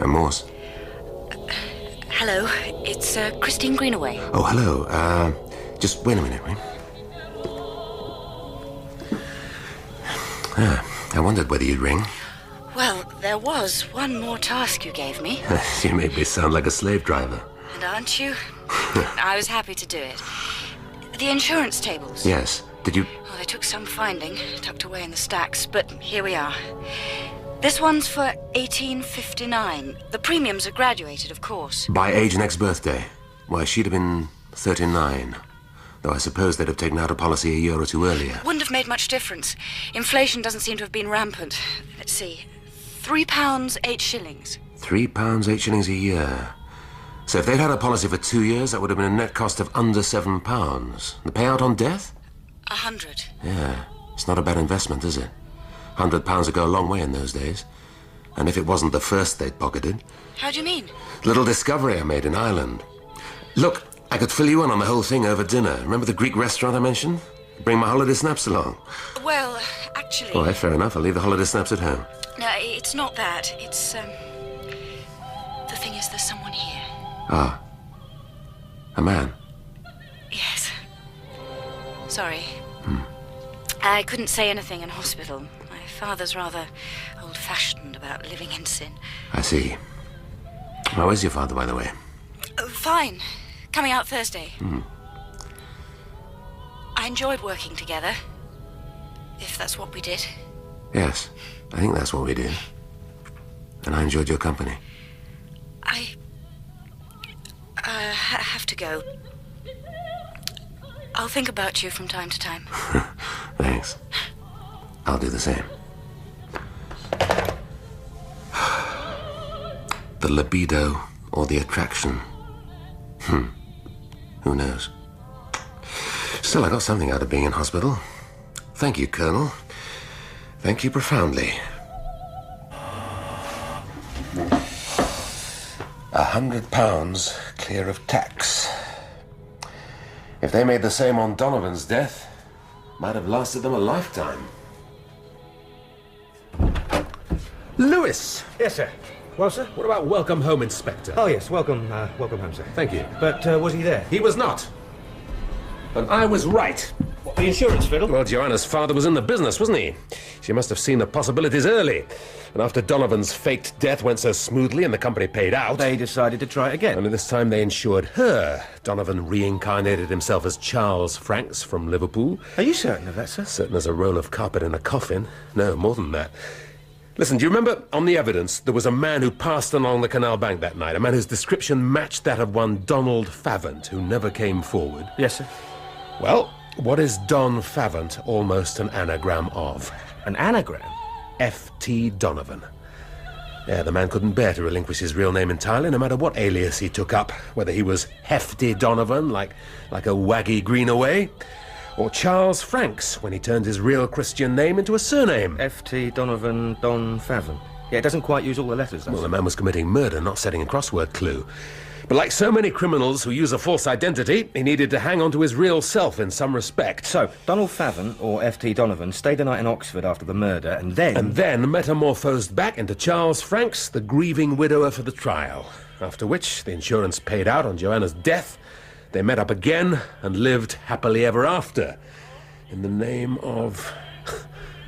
Morse. Hello, it's Christine Greenaway. Oh, hello. Just wait a minute, right? I wondered whether you'd ring. Well, there was one more task you gave me. You make me sound like a slave driver. And aren't you? I was happy to do it. The insurance tables. Yes. Did you... Oh, they took some finding, tucked away in the stacks, but here we are. This one's for 1859. The premiums are graduated, of course. By age next birthday. Why, she'd have been 39. Though I suppose they'd have taken out a policy a year or two earlier. Wouldn't have made much difference. Inflation doesn't seem to have been rampant. Let's see. £3, 8 shillings. £3, 8 shillings a year. So if they'd had a policy for 2 years, that would have been a net cost of under £7. The payout on death? 100. Yeah. It's not a bad investment, is it? £100 would go a long way in those days. And if it wasn't the first they'd pocketed. How do you mean? Little discovery I made in Ireland. Look, I could fill you in on the whole thing over dinner. Remember the Greek restaurant I mentioned? Bring my holiday snaps along. Well, actually... All right, fair enough. I'll leave the holiday snaps at home. No, it's not that. It's, The thing is, there's someone here. Ah. A man? Yes. Sorry. I couldn't say anything in hospital. My father's rather old-fashioned about living in sin. I see. How is your father, by the way? Fine. Coming out Thursday. I enjoyed working together. If that's what we did. Yes, I think that's what we did. And I enjoyed your company. I have to go. I'll think about you from time to time. Thanks. I'll do the same. The libido or the attraction? Who knows? Still, I got something out of being in hospital. Thank you, Colonel. Thank you profoundly. £100 clear of tax. If they made the same on Donovan's death, might have lasted them a lifetime. Lewis! Yes, sir. Well, sir? What about welcome home, Inspector? Oh, yes, welcome home, sir. Thank you. But was he there? He was not. And I was right. What, the insurance fiddle? Well, Joanna's father was in the business, wasn't he? She must have seen the possibilities early. And after Donovan's faked death went so smoothly and the company paid out... They decided to try it again. Only this time they insured her. Donovan reincarnated himself as Charles Franks from Liverpool. Are you certain of that, sir? Certain as a roll of carpet in a coffin. No, more than that. Listen, do you remember, on the evidence, there was a man who passed along the canal bank that night, a man whose description matched that of one Donald Favant, who never came forward? Yes, sir. Well, what is Don Favant almost an anagram of? An anagram? F.T. Donovan. Yeah, the man couldn't bear to relinquish his real name entirely, no matter what alias he took up, whether he was Hefty Donovan, like a waggy Greenaway, or Charles Franks, when he turned his real Christian name into a surname. F.T. Donovan, Don Favant. Yeah, it doesn't quite use all the letters, Well, the man was committing murder, not setting a crossword clue. But like so many criminals who use a false identity, he needed to hang on to his real self in some respect. So, Donald Favant, or F.T. Donovan, stayed the night in Oxford after the murder, and then... And then metamorphosed back into Charles Franks, the grieving widower for the trial. After which, the insurance paid out on Joanna's death. They met up again and lived happily ever after. In the name of...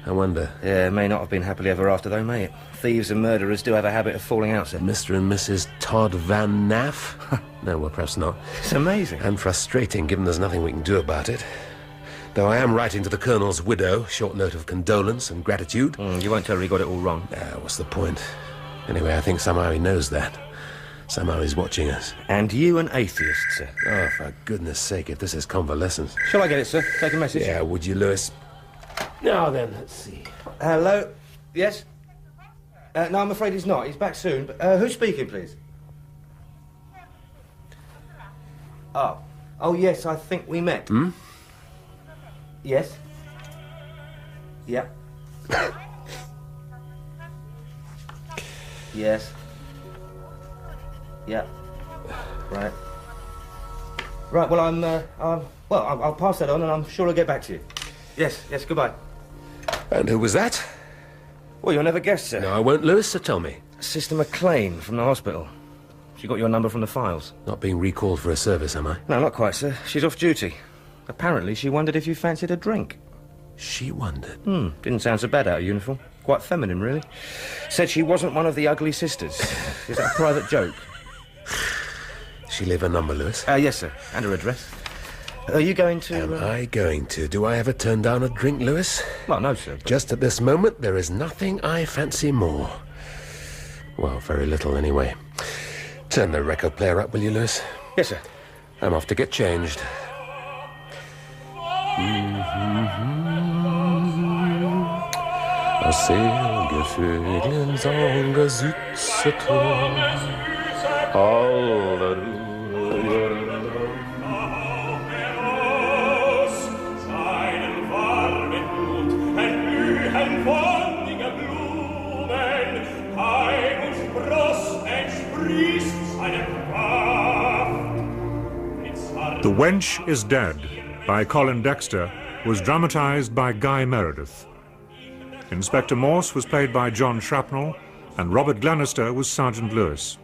I wonder. Yeah, it may not have been happily ever after, though, may it? Thieves and murderers do have a habit of falling out, sir. Mr. and Mrs. Todd Van Naff? No, well, perhaps not. It's amazing. And frustrating, given there's nothing we can do about it. Though I am writing to the Colonel's widow, short note of condolence and gratitude. You won't tell her he got it all wrong. What's the point? Anyway, I think somehow he knows that. Somehow he's watching us. And you an atheist, sir. Oh, for goodness sake, if this is convalescence. Shall I get it, sir? Take a message? Yeah, would you, Lewis? Now then, let's see. Hello? Yes? No, I'm afraid he's not. He's back soon. But, who's speaking, please? Oh. Oh, yes, I think we met. Hmm? Yes? Yeah. Yes. Yeah. Right. Right, well, I'll pass that on and I'm sure I'll get back to you. Yes, goodbye. And who was that? Well, you'll never guess, sir. No, I won't, Lewis, so tell me. Sister McLean from the hospital. She got your number from the files. Not being recalled for a service, am I? No, not quite, sir. She's off duty. Apparently, she wondered if you fancied a drink. She wondered? Didn't sound so bad out of uniform. Quite feminine, really. Said she wasn't one of the ugly sisters. Is that a private joke? She leave her number, Lewis? Yes, sir. And her address. Are you going to... Am I going to? Do I ever turn down a drink, Lewis? Well, no, sir. But... Just at this moment, there is nothing I fancy more. Well, very little, anyway. Turn the record player up, will you, Lewis? Yes, sir. I'm off to get changed. The Wench Is Dead by Colin Dexter was dramatised by Guy Meredith. Inspector Morse was played by John Shrapnel and Robert Glenister was Sergeant Lewis.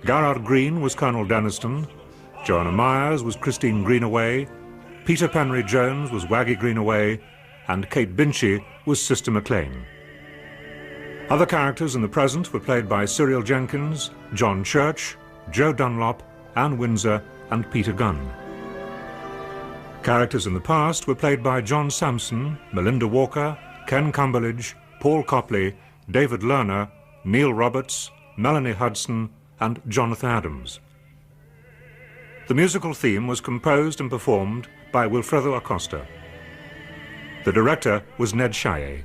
Garrard Green was Colonel Denniston, Joanna Myers was Christine Greenaway, Peter Penry Jones was Waggy Greenaway, and Kate Binchy was Sister McLean. Other characters in the present were played by Cyril Jenkins, John Church, Joe Dunlop, Anne Windsor, and Peter Gunn. Characters in the past were played by John Sampson, Melinda Walker, Ken Cumberledge, Paul Copley, David Lerner, Neil Roberts, Melanie Hudson, and Jonathan Adams. The musical theme was composed and performed by Wilfredo Acosta. The director was Ned Chaillet.